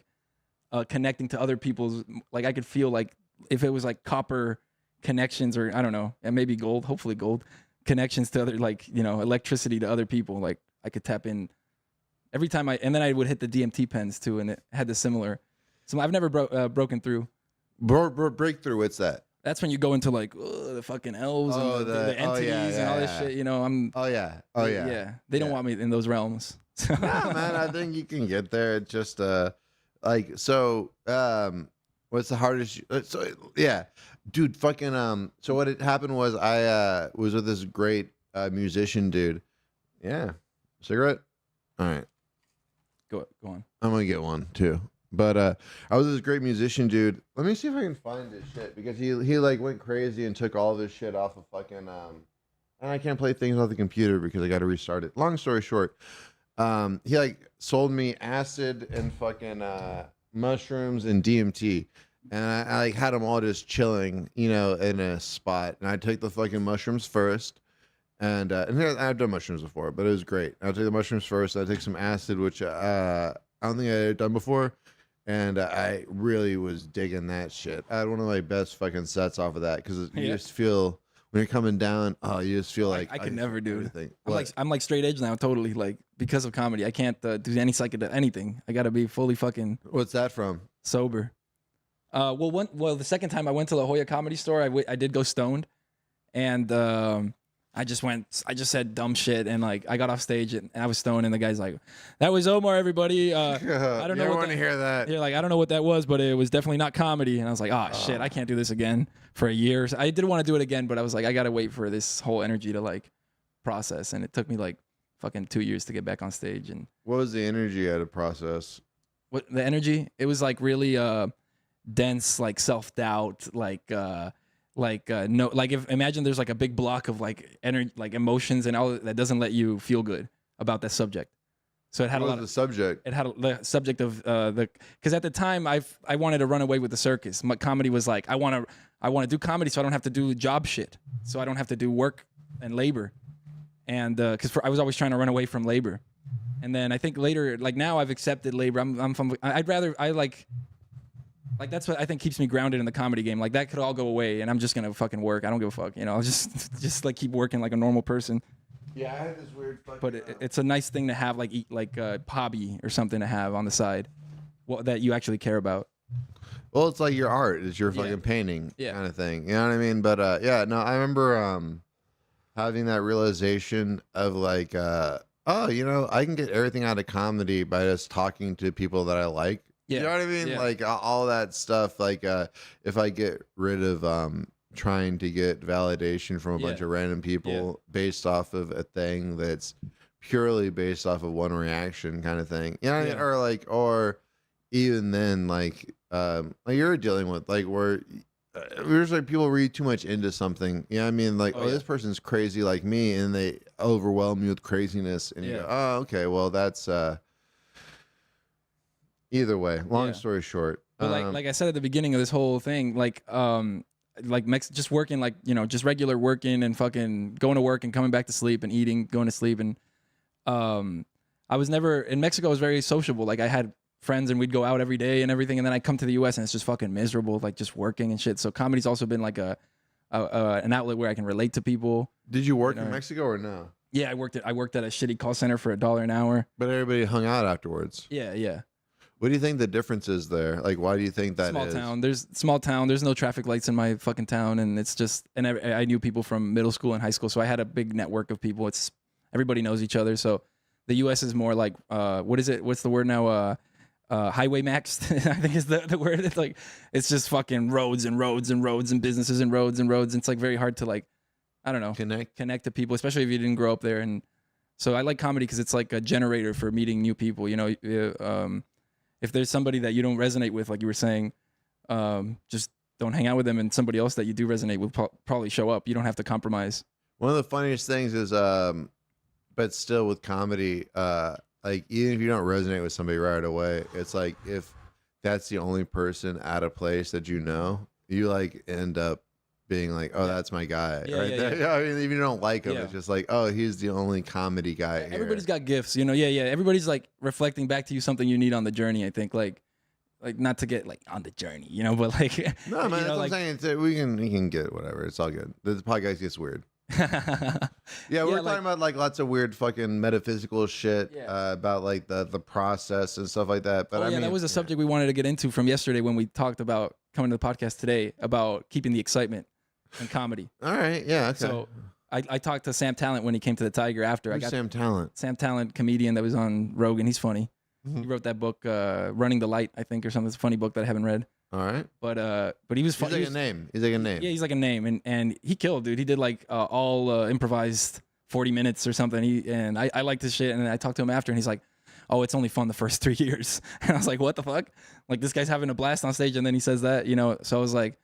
connecting to other people's. Like I could feel like if it was like copper connections or I don't know, and maybe gold, hopefully gold connections to other electricity to other people. Like I could tap in every time and then I would hit the DMT pens too, and it had the similar. So I've never broken through. Breakthrough. What's that? That's when you go into like the fucking elves and the entities and all this shit. You know, yeah. They don't want me in those realms. Nah, man, I think you can get there. It's just like so. What's the hardest? Dude, fucking So what had happened was I was with this great musician dude. Yeah, cigarette. All right, go on. I'm gonna get one too. But I was this great musician dude. Let me see if I can find this shit because he like went crazy and took all this shit off of fucking and I can't play things off the computer because I got to restart it. Long story short, he like sold me acid and fucking mushrooms and DMT, and I like had them all just chilling, you know, in a spot. And I took the fucking mushrooms first, and here, I've done mushrooms before, but it was great. I take the mushrooms first. I take some acid, which I don't think I had done before, and I really was digging that shit. I had one of my best fucking sets off of that because you just feel. When you're coming down, you just feel like I could never do anything. I'm like straight edge now, totally. Like because of comedy, I can't do any psychedelic anything. I gotta be fully fucking. What's that from? Sober. The second time I went to La Jolla Comedy Store, I did go stoned, and I just said dumb shit, and like I got off stage and I was stoned, and the guy's like, "That was Omar, everybody." I don't know. I want to hear that. You're like, I don't know what that was, but it was definitely not comedy. And I was like, oh shit, I can't do this again for a year. So I did want to do it again, but I was like, I gotta wait for this whole energy to like process, and it took me like fucking 2 years to get back on stage. And what was the energy at a process? What the energy? It was like really dense, like self doubt, if imagine there's like a big block of like energy, like emotions and all that doesn't let you feel good about that subject. So it had a lot of the subject. It had the subject of because at the time I wanted to run away with the circus. My comedy was like I want to do comedy so I don't have to do job shit, so I don't have to do work and labor, and because I was always trying to run away from labor, and then I think later, like now I've accepted labor. Like that's what I think keeps me grounded in the comedy game. Like that could all go away, and I'm just gonna fucking work. I don't give a fuck, you know. I'll just like keep working like a normal person. Yeah, I had this weird fucking. But it's a nice thing to have, like a hobby or something to have on the side, that you actually care about. Well, it's like your art. It's your fucking painting kind of thing. You know what I mean? But I remember having that realization of like, I can get everything out of comedy by just talking to people that I like. Yeah. You know what I mean? Yeah. Like all that stuff. Like if I get rid of trying to get validation from a bunch of random people based off of a thing that's purely based off of one reaction kind of thing. You know what I mean? Or even then, like you're dealing with like where there's like people read too much into something. You know what I mean? Like, this person's crazy like me, and they overwhelm you with craziness, and you go, oh, okay, well that's either way. Long story short. But like I said at the beginning of this whole thing, just working, like, you know, just regular working and fucking going to work and coming back to sleep and eating, going to sleep. And I was never in Mexico. I was very sociable. Like I had friends and we'd go out every day and everything. And then I come to the US and it's just fucking miserable, like just working and shit. So comedy's also been like an outlet where I can relate to people. Did you work in Mexico or no? Yeah, I worked at a shitty call center for $1 an hour. But everybody hung out afterwards. Yeah. What do you think the difference is there? Like, why do you think that is? Small town. There's no traffic lights in my fucking town, and it's just. And I knew people from middle school and high school, so I had a big network of people. Everybody knows each other. So the U.S. is more like what is it? What's the word now? Highway maxed. I think is the word. It's like it's just fucking roads and roads and roads and businesses and roads and roads. And it's like very hard to like, I don't know, connect to people, especially if you didn't grow up there. And so I like comedy because it's like a generator for meeting new people. You know. If there's somebody that you don't resonate with, like you were saying, just don't hang out with them, and somebody else that you do resonate with probably show up. You don't have to compromise. One of the funniest things is, but still with comedy, like even if you don't resonate with somebody right away, it's like if that's the only person at a place that you know, you like end up being like, oh, that's my guy right there. Yeah. I mean, even if you don't like him, it's just like, oh, he's the only comedy guy here. Everybody's got gifts, you know. Yeah. Everybody's like reflecting back to you something you need on the journey. I think like not to get like on the journey, you know, but like no, man, that's what I'm saying. We can get whatever. It's all good. The podcast gets weird. Yeah, we're like- talking about like lots of weird fucking metaphysical shit about like the process and stuff like that. But Oh, I yeah, mean, that was a subject we wanted to get into from yesterday when we talked about coming to the podcast today about keeping the excitement in comedy. All right, yeah, okay. So I talked to Sam Talent when he came to the Tiger after. Who's Sam Talent? Sam Talent, comedian that was on Rogan. He's funny. Mhm. He wrote that book, Running the Light, I think, or something. It's a funny book that I haven't read. All right, But he was he's funny. like a name. He's like a name. Yeah, he's like a name, and he killed, dude. He did like all improvised 40 minutes or something. And I liked his shit, and I talked to him after, and he's like, "Oh, it's only fun the first 3 years." And I was like, "What the fuck?" Like, this guy's having a blast on stage, and then he says that, you know. So I was like,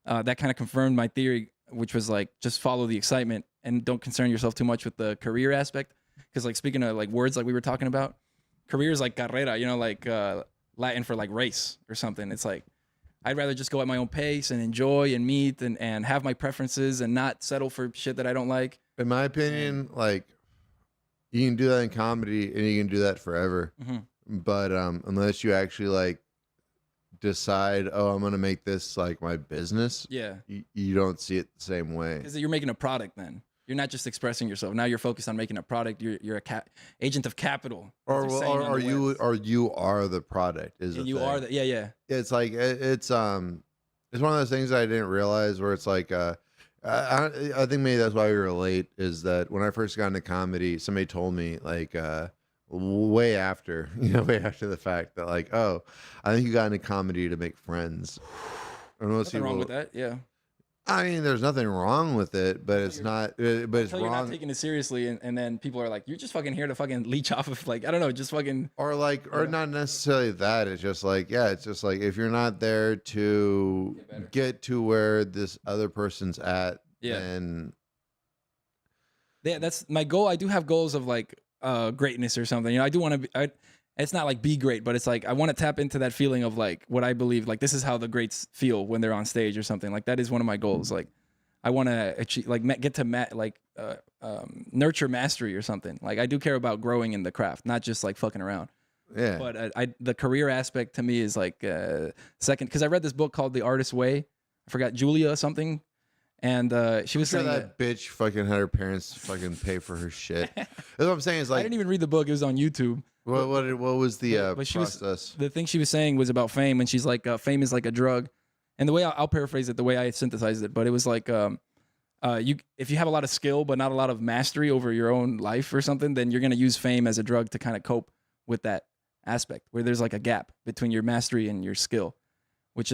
that kind of confirmed my theory, which was like, just follow the excitement and don't concern yourself too much with the career aspect. Because like speaking of like words like we were talking about, career is like carrera, you know, like Latin for like race or something. It's like, I'd rather just go at my own pace and enjoy and meet and have my preferences and not settle for shit that I don't like. In my opinion, like you can do that in comedy and you can do that forever. Mhm. But unless you actually like decide, oh, I'm gonna make this like my business, Yeah. you don't see it the same way. Because you're making a product then. You're not just expressing yourself. Now you're focused on making a product. You're a agent of capital. as they're saying on the webs. You are the product is Yeah, the you thing. are the, yeah. It's like it's one of those things that I didn't realize where it's like I think maybe that's why we relate is that when I first got into comedy, somebody told me like way after the fact that like, oh, I think you got into comedy to make friends. And most Nothing wrong people, with that. Yeah. I mean, there's nothing wrong with it, but it's not. But it's Until you're not wrong. taking it seriously, and then people are like, "You're just fucking here to fucking leech off of like I don't know, just fucking." Or like, or Yeah. not necessarily that. It's just like, yeah, it's just like if you're not there to Get better. get to where this other person's at, Yeah. then Yeah, that's my goal. I do have goals of like greatness or something. You know, I do want to be. It's not like be great, but it's like I want to tap into that feeling of like what I believe. Like this is how the greats feel when they're on stage or something. Like that is one of my goals. Like I want to achieve, like get to nurture mastery or something. Like I do care about growing in the craft, not just like fucking around. yeah. But the career aspect to me is like second because I read this book called The Artist's Way. I forgot Julia something, and she was Sure, saying that bitch fucking had her parents fucking pay for her shit. That's what I'm saying. Is I like, didn't even read the book. It was on YouTube. what was the But she process? the thing she was saying was about fame, and she's like, fame is like a drug. And the way I'll paraphrase it, the way I synthesized it, but it was like, if you have a lot of skill but not a lot of mastery over your own life or something, then you're gonna use fame as a drug to kind of cope with that aspect where there's like a gap between your mastery and your skill, which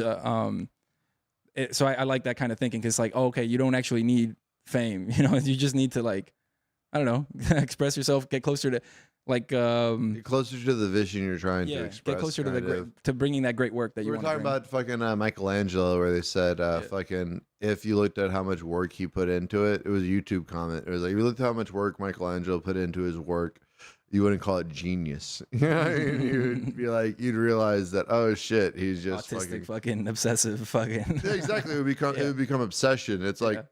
so I like that kind of thinking because like, oh, okay, you don't actually need fame, you know, you just need to like, I don't know, express yourself, get closer to like You're closer to the vision you're trying to express. get closer to the kind great, of. to bringing that great work that We you were want. talking about fucking Michelangelo, where they said fucking if you looked at how much work he put into it, it was a YouTube comment. It was like if you looked at how much work Michelangelo put into his work, you wouldn't call it genius. You'd be like, you'd realize that Oh, shit, he's just autistic, fucking obsessive, fucking. Yeah, exactly. It would become Yeah. it would become obsession. It's like Yeah.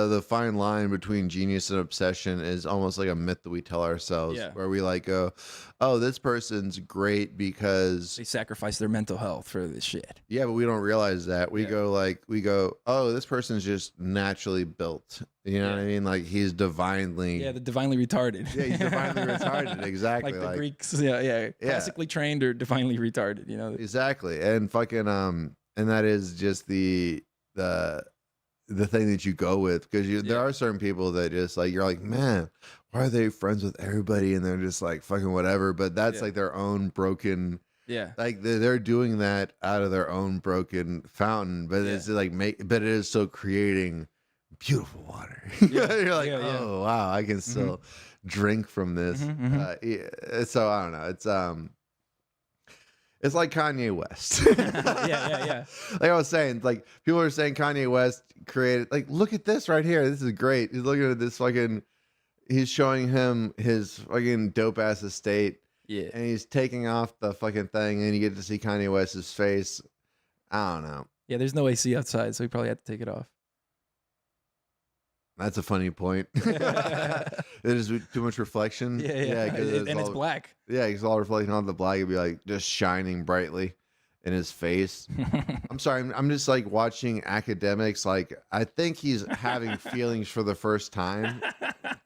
the fine line between genius and obsession is almost like a myth that we tell ourselves, Yeah. where we like go, oh, this person's great because They sacrifice their mental health for this shit. yeah, but we don't realize that. We Yeah. go, oh, this person's just naturally built. You know what I mean? Like he's divinely. Yeah, the divinely retarded. Yeah, he's divinely retarded. Exactly. Like the Greeks. Yeah. Classically trained or divinely retarded. You know. Exactly. And fucking and that is just the thing that you go with because there are certain people that just like you're like, man, why are they friends with everybody and they're just like fucking whatever, but that's like their own broken, Yeah. like they're doing that out of their own broken fountain, but it's like but it is still creating beautiful water. You're like, oh wow, I can still drink from this. So I don't know, it's like Kanye West. yeah. Like I was saying, like people are saying Kanye West created, like, look at this right here. This is great. He's looking at this fucking, he's showing him his fucking dope ass estate. Yeah. And he's taking off the fucking thing and you get to see Kanye West's face. I don't know. Yeah, there's no AC outside, so we probably have to take it off. That's a funny point. There's too much reflection. Yeah. 'cause And it's all, black. Yeah, because all reflecting on the black, it'd be like just shining brightly. in his face. I'm sorry, I'm just like watching academics. Like, I think he's having feelings for the first time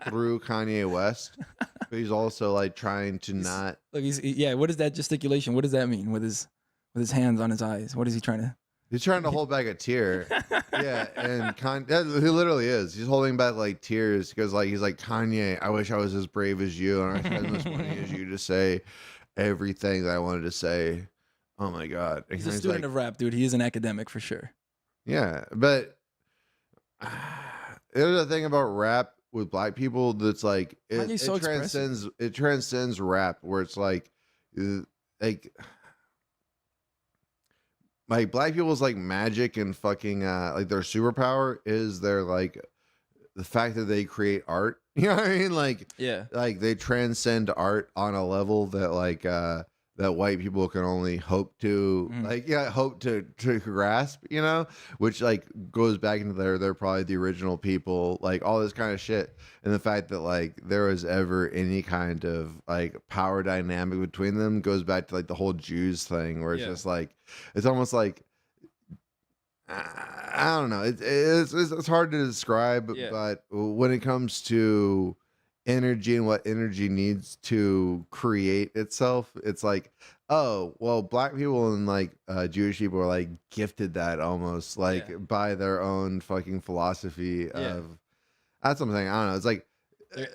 through Kanye West, but he's also like trying to not. Look, yeah. What is that gesticulation? What does that mean with his hands on his eyes? What is he trying to? He's trying to hold back a tear. Yeah, and he literally is. He's holding back like tears because like he's like, Kanye, I wish I was as brave as you and I wish I had as much money as you to say everything that I wanted to say. Oh my God. And He's a student of rap, dude. He is an academic for sure. Yeah, but there's a thing about rap with black people that's like Kanye's so it transcends rap, where it's like black people's like magic and fucking like their superpower is their like the fact that they create art. You know what I mean? Like, Yeah. like they transcend art on a level that like that white people can only hope to hope to grasp, you know, which like goes back into they're probably the original people, like all this kind of shit. And the fact that like there was ever any kind of like power dynamic between them goes back to like the whole Jews thing, where it's just like it's almost like I don't know. It's hard to describe, but when it comes to energy and what energy needs to create itself, it's like, oh, well, black people and like Jewish people are like gifted that almost like by their own fucking philosophy of. That's what I'm saying. I don't know. It's like,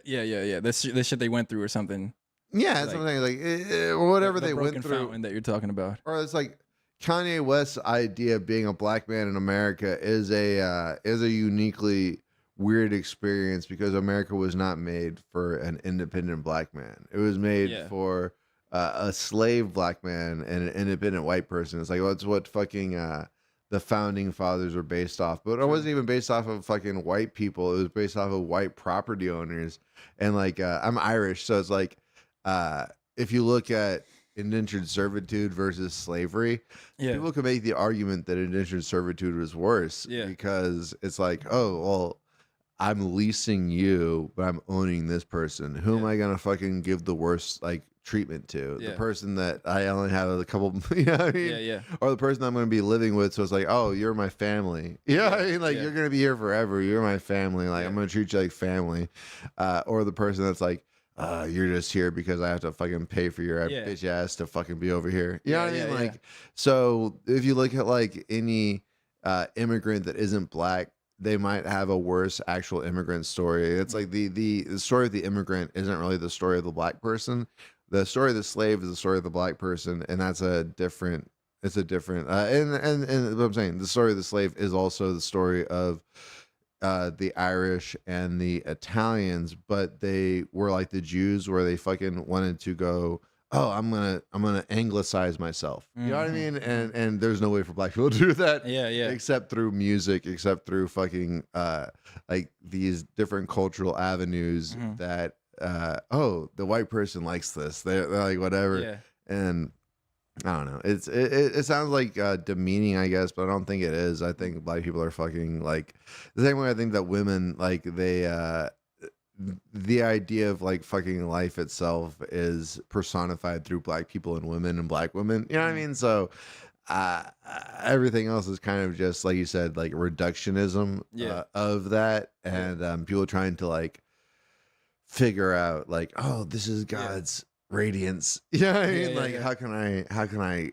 yeah. This shit they went through or something. Yeah, that's what I'm saying. Like whatever they went through. Fountain that you're talking about, or it's like. Kanye West's idea of being a black man in America is a uniquely weird experience because America was not made for an independent black man. It was made for a slave black man and an independent white person. It's like, well, that's what fucking the founding fathers were based off. But it wasn't even based off of fucking white people. It was based off of white property owners. And like, I'm Irish, so it's like, if you look at indentured servitude versus slavery, people could make the argument that indentured servitude was worse because it's like, oh, well, I'm leasing you, but I'm owning this person. Who am I gonna fucking give the worst like treatment to? The person that I only have a couple, you know what I mean? Or the person I'm gonna be living with. So it's like, oh, you're my family. You know what I mean? Like you're gonna be here forever. You're my family. Like I'm gonna treat you like family. Or the person that's like, you're just here because I have to fucking pay for your bitch ass to fucking be over here. You know what I mean? Like, so if you look at like any immigrant that isn't black, they might have a worse actual immigrant story. It's like the story of the immigrant isn't really the story of the black person. The story of the slave is the story of the black person, and that's and what I'm saying, the story of the slave is also the story of the Irish and the Italians, but they were like the Jews, where they fucking wanted to go, oh, I'm gonna anglicize myself. You know what I mean? And there's no way for black people to do that. Except through music, except through fucking like these different cultural avenues that oh, the white person likes this. They're like whatever. And I don't know. It sounds like demeaning, I guess, but I don't think it is. I think black people are fucking like the same way I think that women like the idea of like fucking life itself is personified through black people and women and black women. You know what I mean? So everything else is kind of just like you said, like reductionism of that, and people trying to like figure out like, oh, this is God's radiance. You know what I mean? Like how can I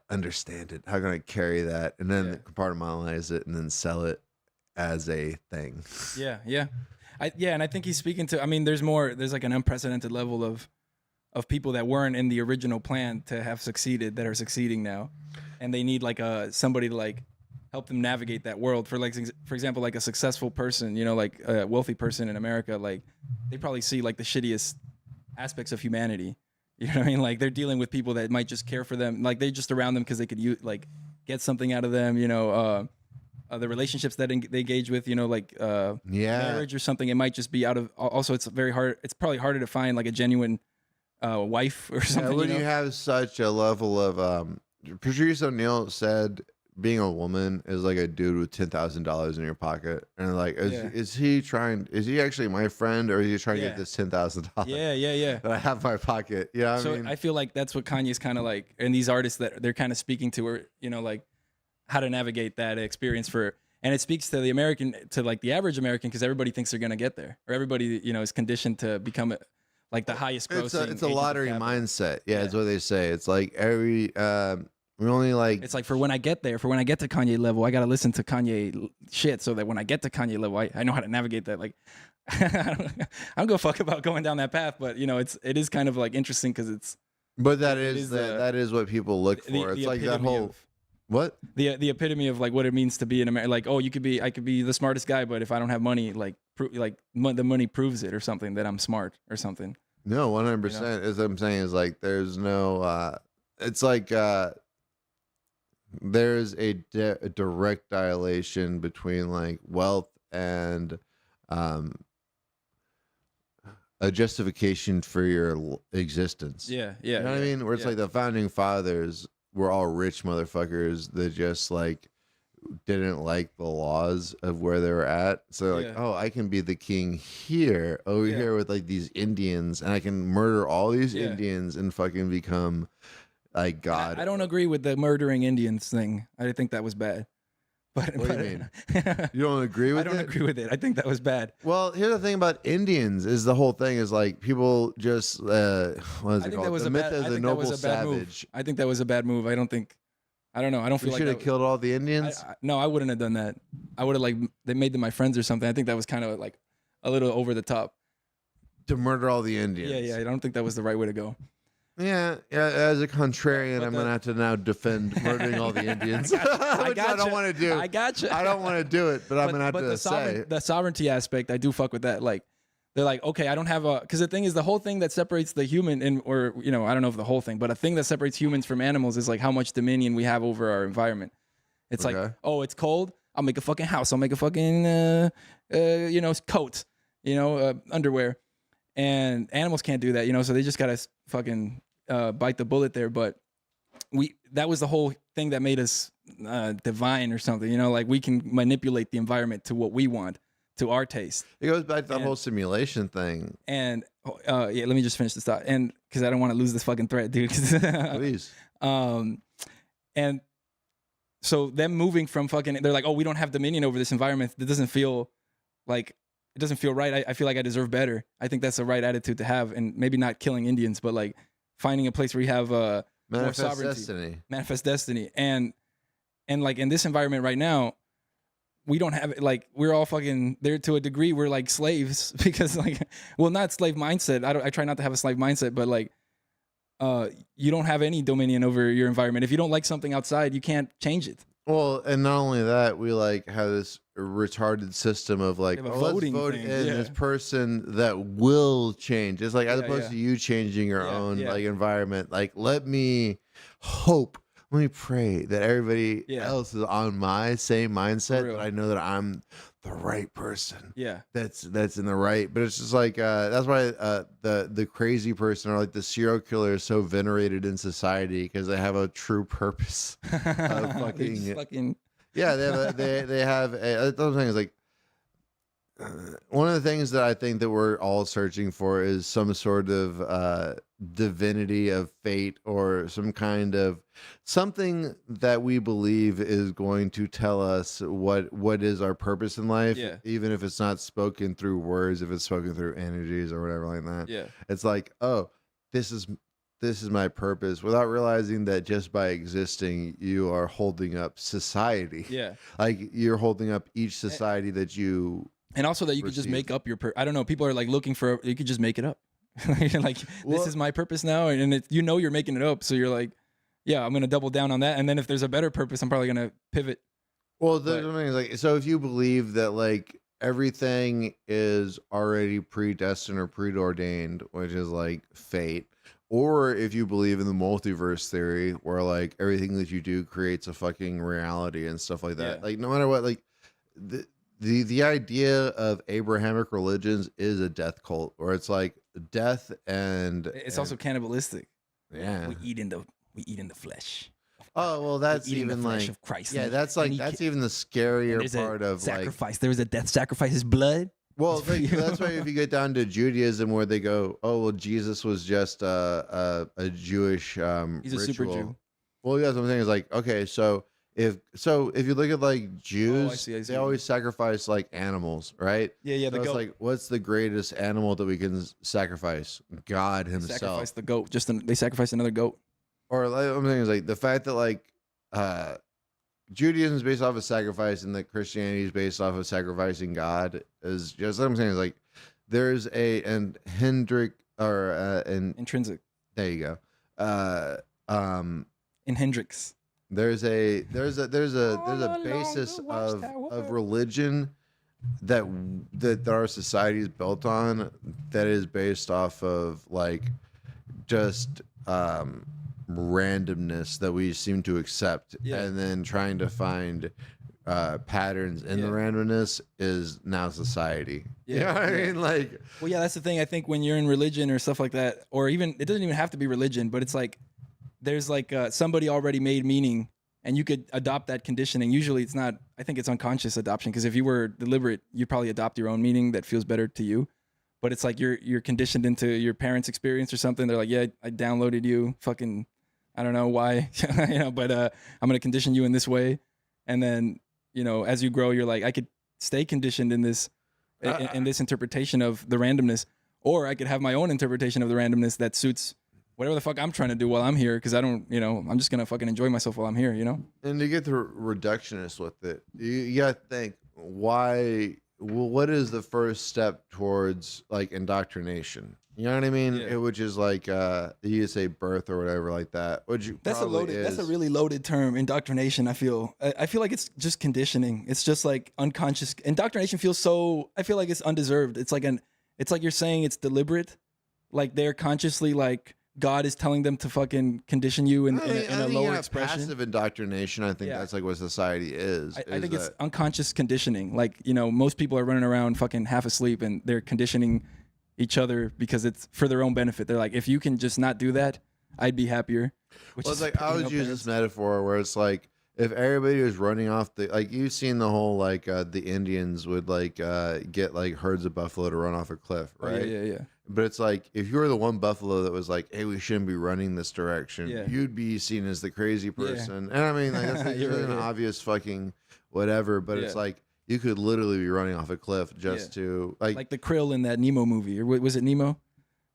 understand it? How can I carry that and then compartmentalize it and then sell it as a thing? And I think he's speaking to, I mean, there's like an unprecedented level of people that weren't in the original plan to have succeeded that are succeeding now, and they need like somebody to like help them navigate that world. For example, like a successful person, you know, like a wealthy person in America, like they probably see like the shittiest aspects of humanity. You know what I mean? Like they're dealing with people that might just care for them, like they're just around them because they could like get something out of them. You know, the relationships that they engage with, you know, like marriage or something. It might just be out of. Also, it's very hard. It's probably harder to find like a genuine wife or something. When you have such a level of Patrice O'Neill said being a woman is like a dude with $10,000 in your pocket, and like, is he actually my friend, or is he trying to get this $10,000? Yeah. That I have in my pocket. Yeah, So I feel like that's what Kanye's kind of like, and these artists that they're kind of speaking to, or like how to navigate that experience and it speaks to the American, to like the average American, because everybody thinks they're gonna get there, or everybody is conditioned to become like the highest grossing. It's a lottery mindset. Yeah, it's what they say. It's like we only like. It's like for when I get there, for when I get to Kanye level, I gotta listen to Kanye shit, so that when I get to Kanye level, I know how to navigate that. Like, I don't go fuck about going down that path, but it is kind of like interesting because it's. But that is what people look for. It's like that whole. What? The epitome of like what it means to be an American. Like, oh, I could be the smartest guy, but if I don't have money, like the money proves it, or something, that I'm smart or something. No, 100%. As I'm saying is like there's no. It's like there's a direct dilation between like wealth and a justification for your existence. Yeah. You know what I mean? Where it's like the founding fathers were all rich motherfuckers that just like didn't like the laws of where they were at. So like, oh, I can be the king here over here with like these Indians, and I can murder all these Indians and fucking become like God. I don't agree with the murdering Indians thing. I think that was bad. But what do you mean? You don't agree with it? I don't agree with it. I think that was bad. Well, here's the thing about Indians is the whole thing is like people just what is it called? The myth of the noble savage. I think that was a bad move. I don't know. I don't feel like should have killed all the Indians. No, I wouldn't have done that. I would have they made them my friends or something. I think that was kind of like a little over the top. To murder all the Indians. Yeah. I don't think that was the right way to go. Yeah. As a contrarian, I'm gonna have to now defend murdering all the Indians, which I don't want to do. I gotcha. I don't want to do it, but I'm gonna have to say the sovereignty aspect. I do fuck with that. Like, they're like, okay, I don't have because the thing is, the whole thing that separates the human or I don't know if the whole thing, but a thing that separates humans from animals is like how much dominion we have over our environment. It's like, oh, it's cold, I'll make a fucking house. I'll make a fucking coat, underwear. And animals can't do that, so they just gotta fucking bite the bullet there. But that was the whole thing that made us divine or something, like we can manipulate the environment to what we want, to our taste. It goes back to that whole simulation thing. And let me just finish this thought, and because I don't want to lose this fucking thread, dude. Please. And so them moving from fucking, they're like, oh, we don't have dominion over this environment. It doesn't feel right. I feel like I deserve better. I think that's the right attitude to have, and maybe not killing Indians, but like finding a place where you have more sovereignty, manifest destiny, and like in this environment right now, we don't have it. Like we're all fucking there to a degree. We're like slaves because not slave mindset. I try not to have a slave mindset, but like you don't have any dominion over your environment. If you don't like something outside, you can't change it. Well, and not only that, we like have this retarded system of like, let's vote in this person that will change. It's like as opposed to you changing your own like environment. Like, let me pray that everybody else is on my same mindset. That I know that I'm the right person. Yeah, that's in the right. But it's just like that's why the crazy person or like the serial killer is so venerated in society, because they have a true purpose. Of fucking yeah, they have. That's what I'm saying is like one of the things that I think that we're all searching for is some sort of divinity of fate, or some kind of something that we believe is going to tell us what is our purpose in life, even if it's not spoken through words, if it's spoken through energies or whatever like that. It's like, oh, this is my purpose, without realizing that just by existing you are holding up society. Like you're holding up each society that you. And also that you could just make up your I don't know, people are like looking for, you could just make it up. Like, this is my purpose now, and you're making it up, so you're like, yeah, I'm gonna double down on that, and then if there's a better purpose, I'm probably gonna pivot. Well, the thing is like, so if you believe that like everything is already predestined or preordained, which is like fate, or if you believe in the multiverse theory, where like everything that you do creates a fucking reality and stuff like that, like no matter what, like the idea of Abrahamic religions is a death cult, where it's like death and it's also cannibalistic. Yeah, we eat in the flesh of Oh well, that's eating the even flesh like of Christ. yeah, And that's and like he that's ca- even the scarier there's part a of like. sacrifice. There was a death sacrifice. His blood. Well, for like, you. that's why if you get down to Judaism, where they go, oh well, Jesus was just a Jewish He's a ritual. super Jew. Well, yeah, that's what I'm saying is like, okay, so if you look at like Jews, see, I see. they always sacrifice like animals, right? Yeah, So the it's goat. like, what's the greatest animal that we can sacrifice? God Sacrifice Himself. the goat. They sacrificed another goat. Or like, I'm saying is like the fact that like Judaism is based off of sacrifice and that Christianity is based off of sacrificing God is just what I'm saying is like there's an Hendrick or an Intrinsic. there you go. In Hendrix. There's a along basis the of watchtower. religion that our society is built on that is based off of like just randomness that we seem to accept, Yeah. and then trying to find patterns in the Yeah. randomness is now society. You know Yeah, what I yeah. mean? Like, Well, yeah, that's the thing. I think when you're in religion or stuff like that, or even it doesn't even have to be religion, but it's like there's like somebody already made meaning, and you could adopt that conditioning. Usually, it's not. I think it's unconscious adoption because if you were deliberate, you'd probably adopt your own meaning that feels better to you. But it's like you're conditioned into your parents' experience or something. They're like, yeah, I downloaded you, fucking, I don't know why, but I'm gonna condition you in this way, and then as you grow, you're like, I could stay conditioned in this in this interpretation of the randomness, or I could have my own interpretation of the randomness that suits whatever the fuck I'm trying to do while I'm here, because I don't, I'm just gonna fucking enjoy myself while I'm here, and to get the reductionist with it, you gotta think why. Well, what is the first step towards like indoctrination? You know what I mean? Yeah. Which is like you say birth or whatever like that. Which That's probably that's a is. really loaded term, indoctrination. I feel like it's just conditioning. It's just like unconscious indoctrination feels so. I feel like it's undeserved. It's like you're saying it's deliberate, like they're consciously like God is telling them to fucking condition you in I a think lower you have expression. passive indoctrination. I think Yeah. that's like what society is. I think it's unconscious conditioning. Like, most people are running around fucking half asleep and they're conditioning each other because it's for their own benefit. They're like, if you can just not do that, I'd be happier. Which Well, is, it's like I always use this metaphor where it's like if everybody was running off like you've seen the whole like the Indians would like get like herds of buffalo to run off a cliff, Oh, right? yeah. But it's like if you were the one buffalo that was like, "Hey, we shouldn't be running this direction," Yeah. you'd be seen as the crazy person. And I mean, like that's like, You're right, an yeah. obvious fucking whatever. But it's Yeah. like you could literally be running off a cliff just to Like the krill in that Nemo movie, or was it Nemo?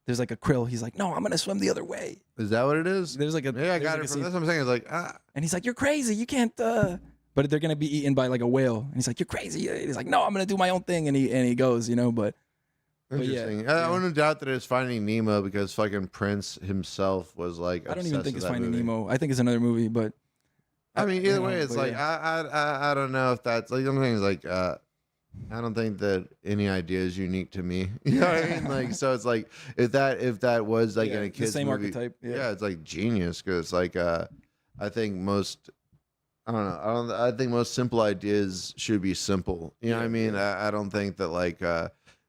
There's like a krill. He's like, no, I'm gonna swim the other way. Is that what it is? There's like a Yeah, I there's got like it a from scene- that's what I'm saying. It's like And he's like, you're crazy. You can't. But they're gonna be eaten by like a whale. And he's like, you're crazy. And he's like, no, I'm gonna do my own thing. And he goes, But yeah, interesting. yeah. I wouldn't doubt that it's Finding Nemo because fucking Prince himself was like. I don't even obsessed think with it's that Finding movie. Nemo. I think it's another movie. But I mean, either way, it's but like yeah. I don't know if that's like the only thing is like I don't think that any idea is unique to me. You know what I mean? Like, so it's like if that was like Yeah, in a the kid's same movie, archetype, yeah. yeah, it's like genius because like I think most. I don't know. I think most simple ideas should be simple. You know what I mean? I don't think that like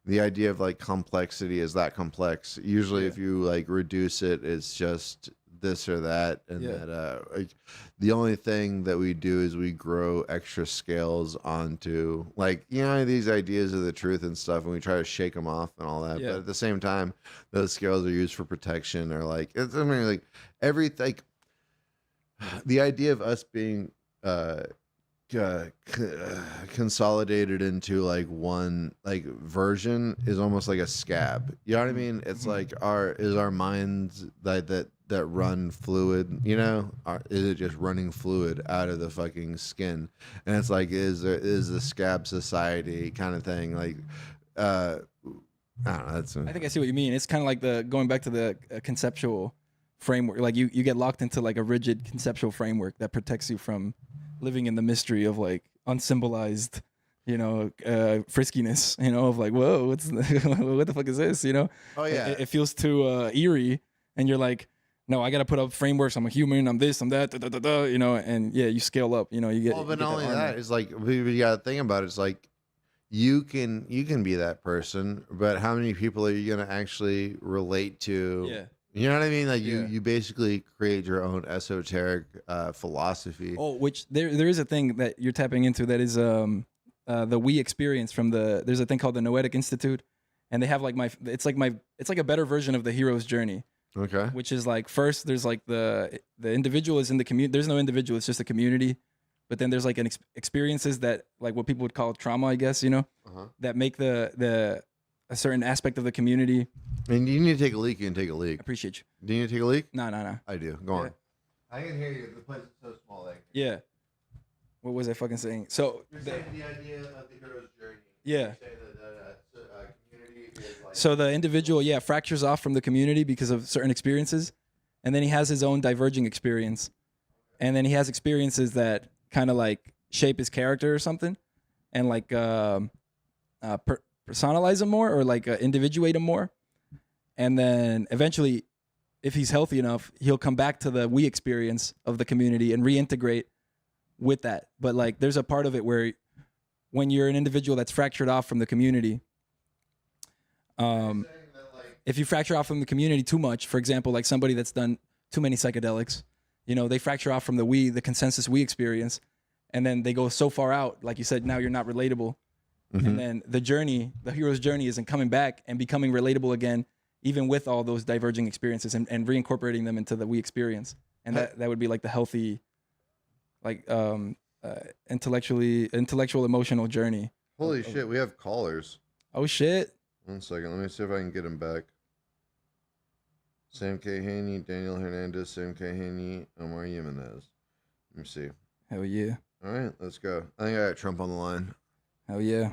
the idea of like complexity is that complex. Usually, if you like reduce it, it's just this or that, and Yeah. that like, the only thing that we do is we grow extra scales onto like these ideas of the truth and stuff, and we try to shake them off and all that. Yeah. But at the same time, those scales are used for protection or like it's I mean like everything. The idea of us being consolidated into like one like version is almost like a scab. You know what I mean? It's like our minds that run fluid, is it just running fluid out of the fucking skin? And it's like is the scab society kind of thing like I don't know, that's I think I see what you mean. It's kind of like going back to the conceptual framework. Like you get locked into like a rigid conceptual framework that protects you from living in the mystery of like unsymbolized, friskiness, of like, whoa, what the fuck is this, Oh yeah. It feels too eerie, and you're like, no, I got to put up frameworks. I'm a human. I'm this. I'm that. And yeah, you scale up. You get. Well, but you get not only armor. that, it's like we got to think about it. It's like you can be that person, but how many people are you going to actually relate to? Yeah. You know what I mean? Like Yeah. you basically create your own esoteric philosophy. Oh, which there is a thing that you're tapping into that is the we experience from there's a thing called the Noetic Institute, and they have like it's like a better version of the hero's journey, Okay. which is like first there's like the individual is in the community. There's no individual, it's just a community. But then there's like experiences that like what people would call trauma, I guess, that make a certain aspect of the community. And you need to take a leak. You can take a leak. Appreciate you. Do you need to take a leak? No. I do. Go on. I can hear you. The place is so small. Yeah. What was I fucking saying? So You're saying the idea of the hero's journey. Yeah. You're saying that community is like. So the individual, fractures off from the community because of certain experiences, and then he has his own diverging experience, and then he has experiences that kind of like shape his character or something, and like personalize him more or like individuate him more, and then eventually, if he's healthy enough, he'll come back to the we experience of the community and reintegrate with that. But like, there's a part of it where when you're an individual that's fractured off from the community, if you fracture off from the community too much, for example, like somebody that's done too many psychedelics, they fracture off from the consensus we experience, and then they go so far out, like you said, now you're not relatable. Mm-hmm. And then the hero's journey isn't coming back and becoming relatable again, even with all those diverging experiences and reincorporating them into the we experience. And that would be like the healthy, like intellectual emotional journey. Holy shit, we have callers. Oh shit. 1 second, let me see if I can get him back. Sam K. Haney, Daniel Hernandez, Sam K. Haney, Omar Jimenez. Let me see. Hell yeah. All right, let's go. I think I got Trump on the line. Hell yeah.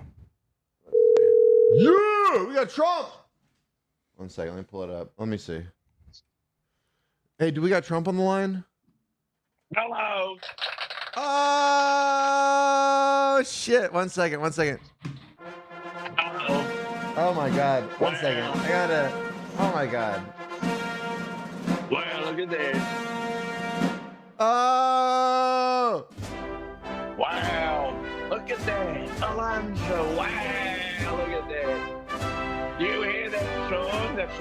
Yeah, we got Trump. 1 second, let me pull it up. Let me see. Hey, do we got Trump on the line? Hello. Oh, shit. 1 second. Uh-oh. Oh, my God. 1 second. I gotta. Oh, my God. Wow, look at that. Oh! Wow. Look at that. Alonzo. Wow. Look at that. Do you hear that song? It's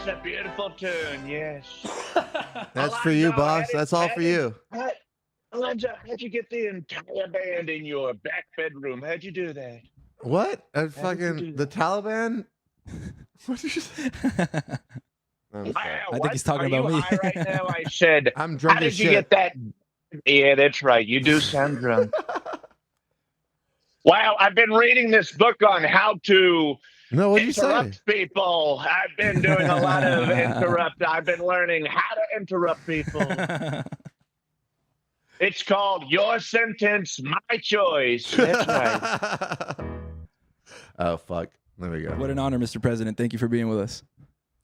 a beautiful tune, yes. That's for you, boss. That's all for you. Alonzo, how'd you get the entire band in your back bedroom? How'd you do that? What? do The Taliban? What did you say? I'm sorry. Wow, I think he's talking Are about you me. high right now? I said, I'm drunk how as did you shit. get that? Yeah, that's right. You do sound drunk. Wow, I've been reading this book on how to No, what did you say? interrupt people. I've been doing a lot of I've been learning how to interrupt people. It's called Your Sentence, My Choice. That's right. Oh, fuck. There we go. What an honor, Mr. President. Thank you for being with us.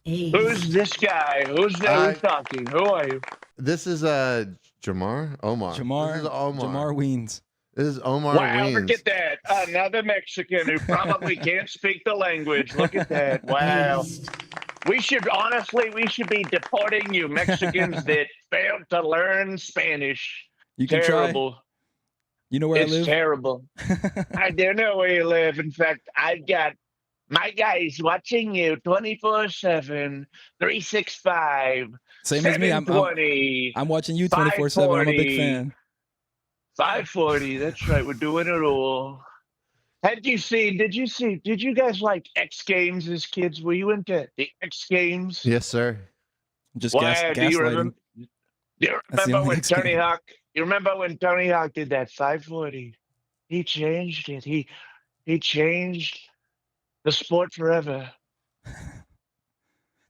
Who's this guy? Who's talking? Who are you? This is Jamar? Omar. Jamar. This is Omar. Jamar Weens. This is Omar Wow, Weens. look at that. Another Mexican who probably can't speak the language. Look at that. Wow. We should be deporting you Mexicans that failed to learn Spanish. You can Terrible. try. You know where I It's live? terrible. I do know where you live. In fact, I've got my guys watching you 24/7, 365. Same as me. I'm watching you 24/7. I'm a big fan. 540. That's right. We're doing it all. Did you guys like X Games as kids? Were you into the X Games? Yes, sir. Just Wow, gaslighting. Do you That's the remember only when X Tony game. Hawk? You remember when Tony Hawk did that 540? He changed it. He changed the sport forever.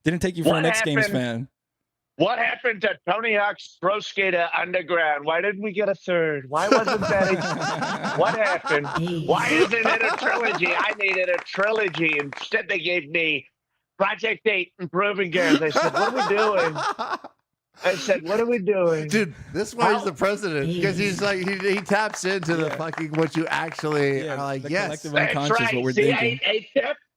Didn't take you for What an X Games happened? fan. What happened to Tony Hawk's Pro Skater Underground? Why didn't we get a third? Why wasn't that? What happened? Why isn't it a trilogy? I needed a trilogy. Instead, they gave me Project 8 and Proving Grounds. I said, what are we doing? Dude, this is why he's How- the president. Because he's like, he taps into the fucking what you actually are like, the yes. collective That's unconscious, right. what we're See, thinking.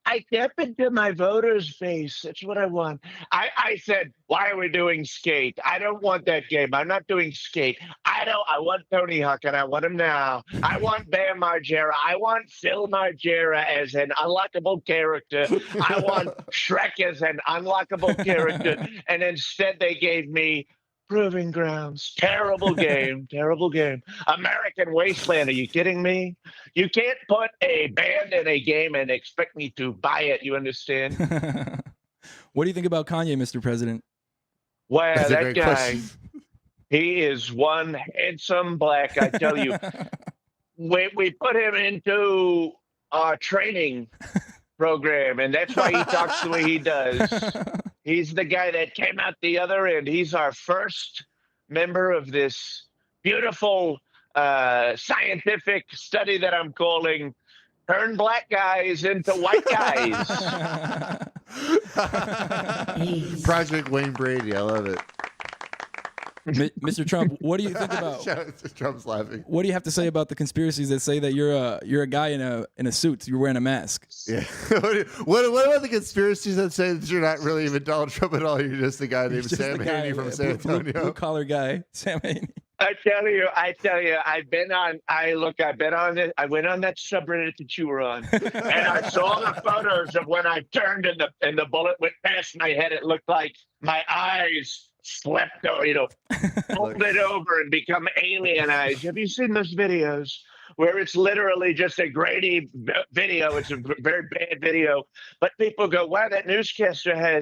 I step into my voter's face. That's what I want. I said, why are we doing skate? I don't want that game. I'm not doing skate. I want Tony Hawk, and I want him now. I want Bam Margera. I want Phil Margera as an unlockable character. I want Shrek as an unlockable character. And instead they gave me Proving Grounds. Terrible game. Terrible game. American Wasteland. Are you kidding me? You can't put a band in a game and expect me to buy it. You understand? What do you think about Kanye, Mr. President? Well, That's a that great guy, question. he is one handsome black. I tell you, we put him into our training program, and that's why he talks the way he does. He's the guy that came out the other end. He's our first member of this beautiful scientific study that I'm calling Turn Black Guys into White Guys. Project Wayne Brady. I love it. Mr. Trump, what do you think about? Trump's laughing. What do you have to say about the conspiracies that say that you're a guy in a suit, you're wearing a mask? Yeah. What about the conspiracies that say that you're not really even Donald Trump at all? You're just the guy named Sam Haney from San Antonio. Blue collar guy, Sam Haney. I tell you, I went on it. I went on that subreddit that you were on, and I saw the photos of when I turned and the bullet went past my head. It looked like my eyes slept, folded over and become alien eyes. Have you seen those videos where it's literally just a grainy video? It's a very bad video, but people go, "Wow, that newscaster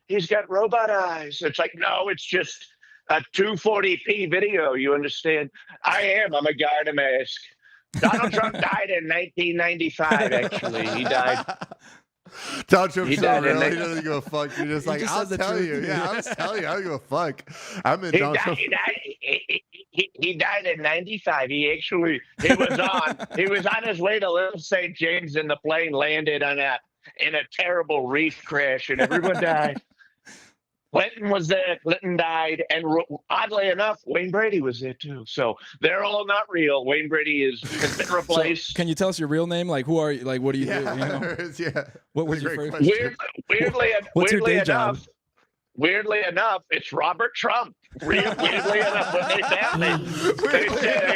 he's got robot eyes." It's like, no, it's just a 240p video. You understand? I'm a guy in a mask. Donald Trump died in 1995. Actually, he died. Donald Trump died in really doesn't give a fuck. You're just like, I'll tell you. Yeah, I'll tell you. I don't give a fuck. I'm in Donald Trump. He died in 95. He was on his way to Little St. James, and the plane landed in a terrible reef crash, and everyone died. Clinton was there. Clinton died, and oddly enough, Wayne Brady was there too. So they're all not real. Wayne Brady has been replaced. So, can you tell us your real name? Like, who are you? Like, what do you do? You know? Yeah. What was your first? Weirdly enough, it's Robert Trump. Weirdly enough, when they found me, they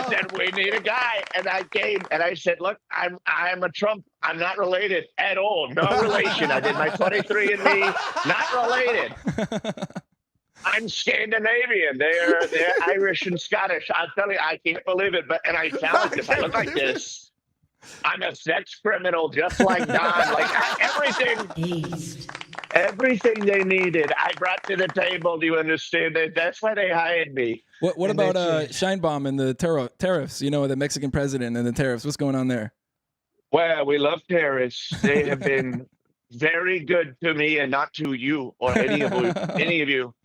said we need a guy, and I came and I said, "Look, I'm a Trump. I'm not related at all. No relation. I did my 23andMe. Not related. I'm Scandinavian. They're Irish and Scottish. I'll tell you, I can't believe it. And I challenge if I look like this, I'm a sex criminal just like Don. Everything they needed, I brought to the table. Do you understand that? That's why they hired me. What about Scheinbaum and the tariffs? You know, the Mexican president and the tariffs. What's going on there? Well, we love terrorists. They have been very good to me and not to you or any of you.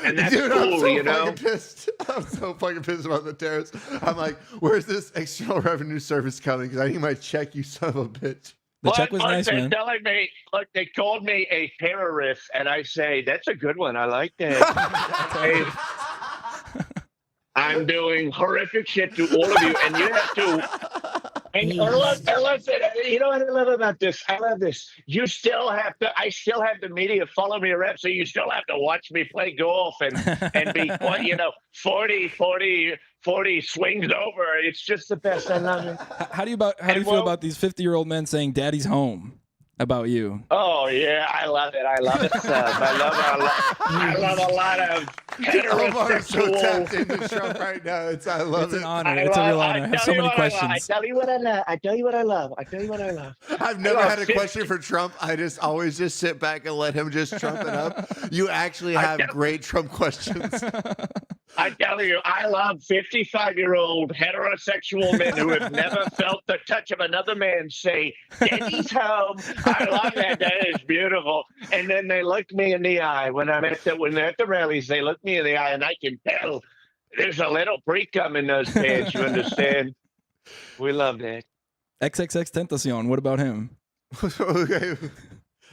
And that's Dude, cool, pissed. I'm so fucking pissed about the tariffs. I'm like, where's this external revenue service coming? Because I need my check, you son of a bitch. The check was nice, they're man. telling me, look, they called me a terrorist, and I say, that's a good one. I like that. I'm doing horrific shit to all of you, and you have to. And listen, you know what I love about this? I love this. I still have the media follow me around, so you still have to watch me play golf and be, 40 swings over. It's just the best. I love it. How do you feel about these 50-year-old men saying "Daddy's home" about you? Oh yeah, I love it. I love it. I love a lot of Omar is so heterosexual. tapped into Trump right now. I love It's it. an honor. It's a real honor. I have so many questions. I tell you what I love. I tell you what I love. I've never had a question for Trump. I just always just sit back and let him just trump it up. You actually have great Trump questions. I tell you, I love 55-year-old heterosexual men who have never felt the touch of another man say, "Daddy's home." I love that. That is beautiful. And then they look me in the eye when they're at the rallies. They look me in the eye, and I can tell there's a little pre-cum in those pants. You understand? We love that. XXX Tentacion. What about him? Okay.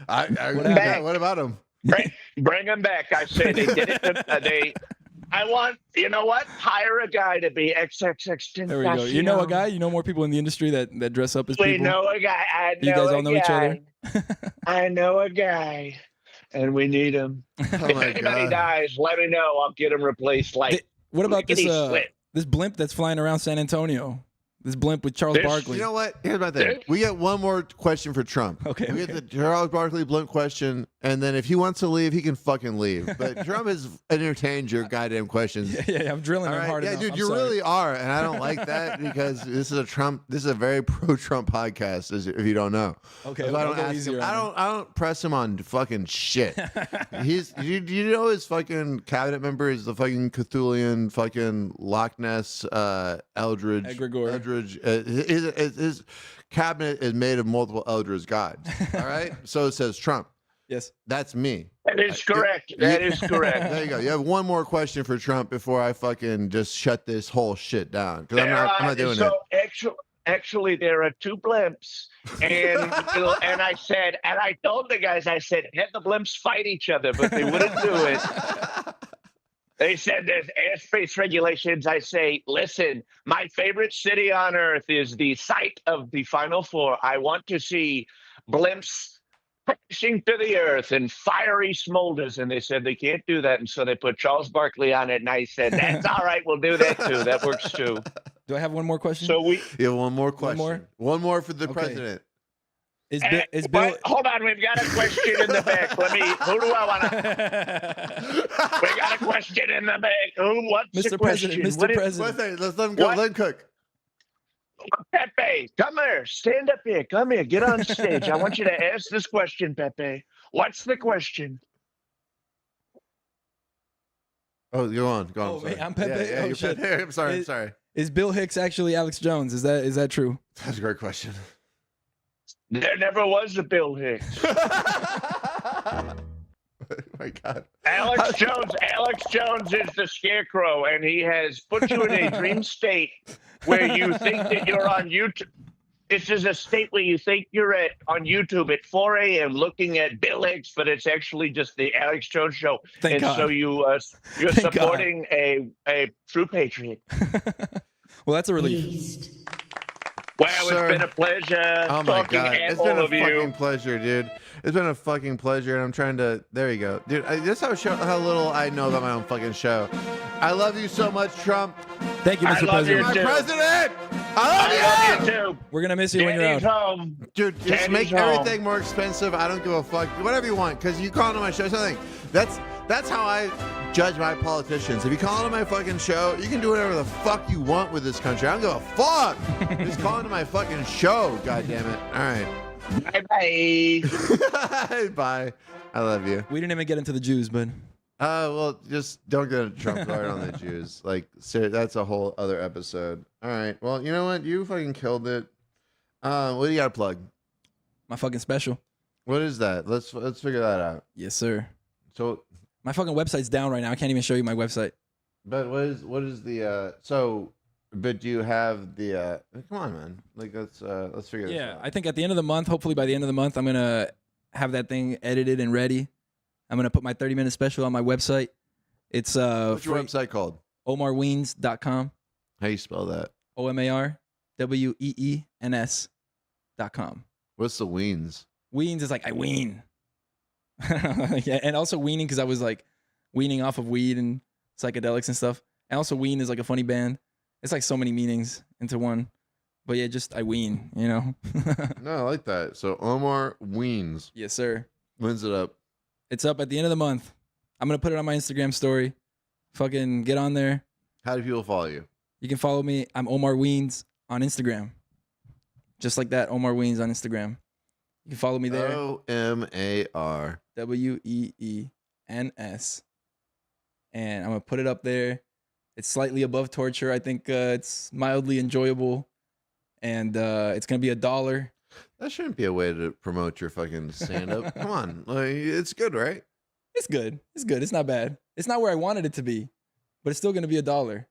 What about him? Bring him back. I say they did it. I want, you know what? Hire a guy to be XXX. There we go. You know a guy? You know more people in the industry that dress up as people? We know a guy. You guys all know each other? I know a guy, and we need him. Oh If my anybody God. dies, let me know. I'll get him replaced. Like What about this lickety split. this blimp that's flying around San Antonio? This blimp with Charles This- Barkley. You know what? Here's my thing. We get one more question for Trump. Okay, We okay. get the Charles Barkley blunt question, and then if he wants to leave, he can fucking leave. But Trump has entertained your goddamn questions. Yeah, I'm drilling All him right? hard Yeah, enough. dude, I'm you sorry. really are, and I don't like that because this is a very pro-Trump podcast. If you don't know, Okay, If I I'll don't go ask easier him, on I don't press him on fucking shit. You know his fucking cabinet member is the fucking Cthulian fucking Loch Ness Eldridge. Egregore. Eldridge. His cabinet is made of multiple Eldridge gods. All right, so it says Trump. Yes. That's me. That is correct. That is correct. There you go. You have one more question for Trump before I fucking just shut this whole shit down because I'm not doing so it. actually, there are two blimps, and and I told the guys, I said, have the blimps fight each other, but they wouldn't do it. They said there's airspace regulations. I say, listen, my favorite city on earth is the site of the Final Four. I want to see blimps crashing to the earth and fiery smolders. And they said they can't do that. And so they put Charles Barkley on it. And I said, that's all right. We'll do that too. That works too. Do I have one more question? So we. You have one more question. One more for the Okay. president. is Bill What? Hold on, we've got a question in the back. Who do I want to? We got a question in the back. What's the Mr. question? President, Mr. What is- President. Let's let him go. What? Let him cook. Pepe, come here. Stand up here. Come here. Get on stage. I want you to ask this question, Pepe. What's the question? Oh, go on. Go on. Oh, sorry. man, I'm Pepe? Yeah, Oh, you're shit. Pepe. I'm sorry. I'm Is- sorry. Is Bill Hicks actually Alex Jones? Is that true? That's a great question. There never was a Bill Hicks. Oh my God. Alex Jones is the scarecrow, and he has put you in a dream state where you think that you're on YouTube. This is a state where you think you're on YouTube at 4 a.m. looking at Bill Hicks, but it's actually just the Alex Jones show. Thank and God. so you're Thank God. supporting a true patriot. Well, that's a relief. Well, Sir. it's been a pleasure Oh my talking God. at It's been all a of fucking you. pleasure, dude. It's been a fucking pleasure, and I'm trying to. There you go, dude. That's how little I know about my own fucking show. I love you so much, Trump. Thank you, I Mr. love you President. My too. president. I I love you. love you too. We're gonna miss you when you're Daddy's out. home. Dude, just Daddy's make home. everything more expensive. I don't give a fuck. Whatever you want, because you call into my show. Something. That's how I judge my politicians. If you call into my fucking show, you can do whatever the fuck you want with this country. I don't give a fuck. Just call into my fucking show. God damn it. All right. Bye-bye. Bye. I love you. We didn't even get into the Jews, but Well, just don't get a Trump card on the Jews. Like, that's a whole other episode. All right. Well, you know what? You fucking killed it. What do you got to plug? my fucking special. What is that? Let's figure that out. Yes, sir. So, My fucking website's down right now. I can't even show you my website. but what is the but do you have the come on, man. Like let's figure this Yeah, out. I think at the end of the month, hopefully by the end of the month, I'm gonna have that thing edited and ready. I'm gonna put my 30-minute special on my website. It's What's your website called? omarweens.com. How you spell that? OMARWEENS.com. What's the Weens? Weens is like I wean. Yeah, and also weaning because I was like weaning off of weed and psychedelics and stuff. And also ween is like a funny band. It's like so many meanings into one. But yeah, just I ween, you know? No, I like that. So Omar Weens. Yes, sir. When's it up? It's up at the end of the month. I'm going to put it on my Instagram story. Fucking get on there. How do people follow you? You can follow me. I'm Omar Weens on Instagram. Just like that, Omar Weens on Instagram. You can follow me there. OMAR. WEENS. And I'm going to put it up there. It's slightly above torture. I think it's mildly enjoyable. And it's going to be $1. That shouldn't be a way to promote your fucking stand-up. Come on. Like, it's good, right? It's good. It's good. It's not bad. It's not where I wanted it to be. But it's still going to be $1.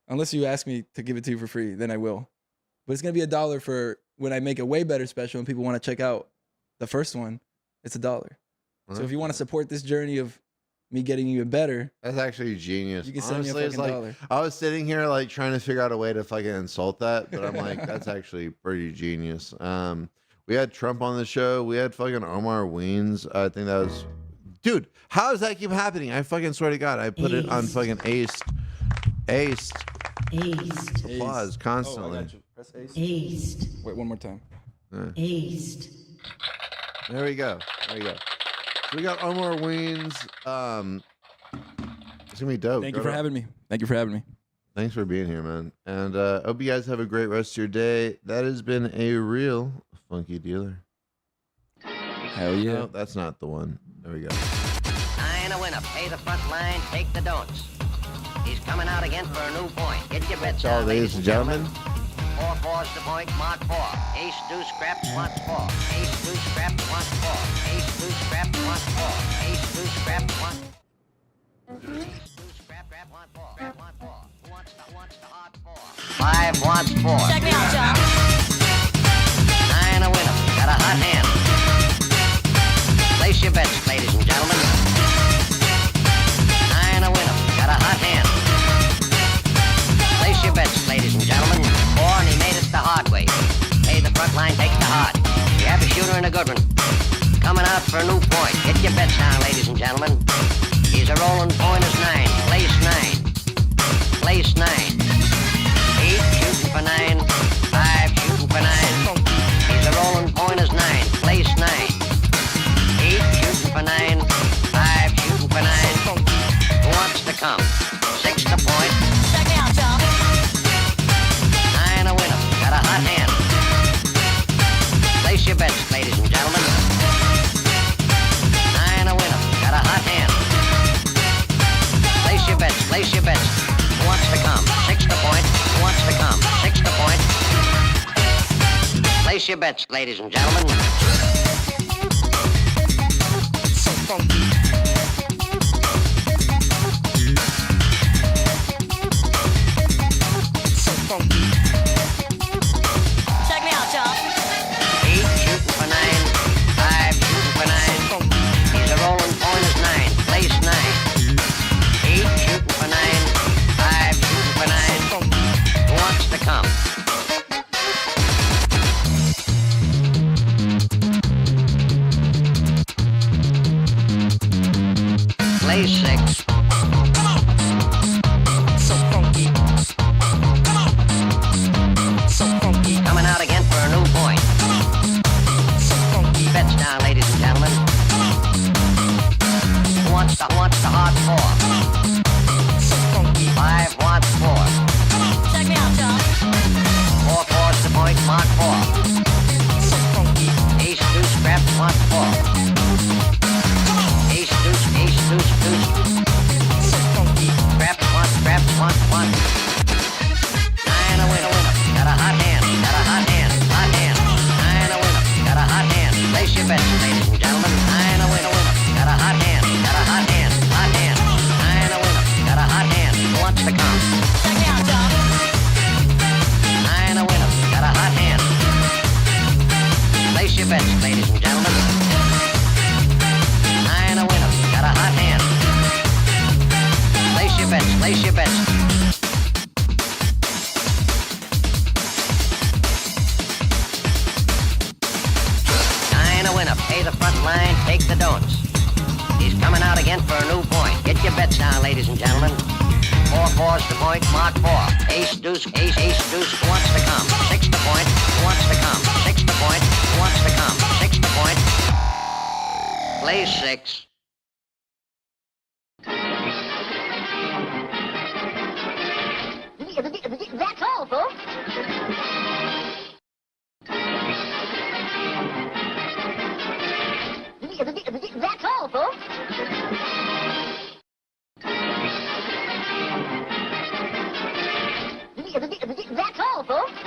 Unless you ask me to give it to you for free, then I will. But it's going to be $1 for when I make a way better special and people want to check out the first one. It's $1. So if you want to support this journey of me getting even better, That's actually genius. you can send Honestly, me a it's fucking like dollar. I was sitting here like trying to figure out a way to fucking insult that, but I'm like, that's actually pretty genius. We had Trump on the show. We had fucking Omar Weens. I think that was, dude. How does that keep happening? I fucking swear to God, I put it on fucking aced. Applause constantly. Oh, I got you. Press aced. Wait, one more time. Aced. There we go. So we got Omar Weens. It's gonna be dope. Thank you for having me. Thanks for being here, man. And hope you guys have a great rest of your day. That has been a real funky dealer. Hell yeah. No, that's not the one. There we go. Nine a winner. Pay the front line. Take the don'ts. He's coming out again for a new point. Get your bets That's all, down, ladies and gentlemen. 4-4's the point. Mark 4. Ace deuce scraps wants 4. Ace deuce scraps wants 4. Ace deuce scraps wants 4. Ace deuce scraps wants. Scrap wants 4. Scrap wants 4. Who wants the hard 4? 5 wants 4. Check me out, John. 9 a winner. Got a hot hand. Place your bets, ladies and gentlemen. 9 a winner. Got a hot hand. Place your bets, ladies and gentlemen. 4 and he made it the hard way. Pay the front line, take the hard. You have a shooter and a good one. Coming out for a new point. Get your bets down, ladies and gentlemen. He's a rolling point is 9. Place 9. Place 9. 8 shooting for 9. 5 shooting for 9. He's a rolling point is 9. Place 9. 8 shooting for 9. 5 shooting for 9. Who wants to come? 6 to point. Check me out, John. 9 a winner. Got a hot hand. Place your bets, ladies and gentlemen. 9 a winner. Got a hot hand. Place your bets. Place your bets. Who wants to come? 6 to point. Who wants to come? 6 to point. Place your bets, ladies and gentlemen. So funky. So funky. Check me out, John. 8 shooting for 9. 5 shooting for 9. He's a rolling point is 9. Place 9. 8 shooting for 9. 5 shooting for 9. Who wants to come? Place 6. So funky. So funky. Coming out again for a new point. So funky. Bets down, ladies and gentlemen. Who wants the hard 4? So funky. 5 wants 4. Check me out, John. 4 4's the point. Mark 4. So funky. Ace deuce scraps wants 4. Ace deuce deuce. So funky. Scraps wants 9 a winner. Got a hot hand. 9 a winner. Got a hot hand. Place your bets, ladies and gentlemen. 9 a winner. Got a hot hand. 9 a winner. Got a hot hand. Who wants to come? Check me out, John. 9 a winner. Got a hot hand. Place your bets, ladies and gentlemen. 9 a winner. Got a hot hand. Place your bets. 9 a winner. Pay the front line. Take the don'ts. He's coming out again for a new point. Get your bets down, ladies and gentlemen. 4 4's the point. Mark 4. Ace deuce. Who wants to come? 6 to point. Who wants to come? 6 to point. Who wants to come? 6 to point. Play 6. That's all, folks. That's all, folks. That's all, folks.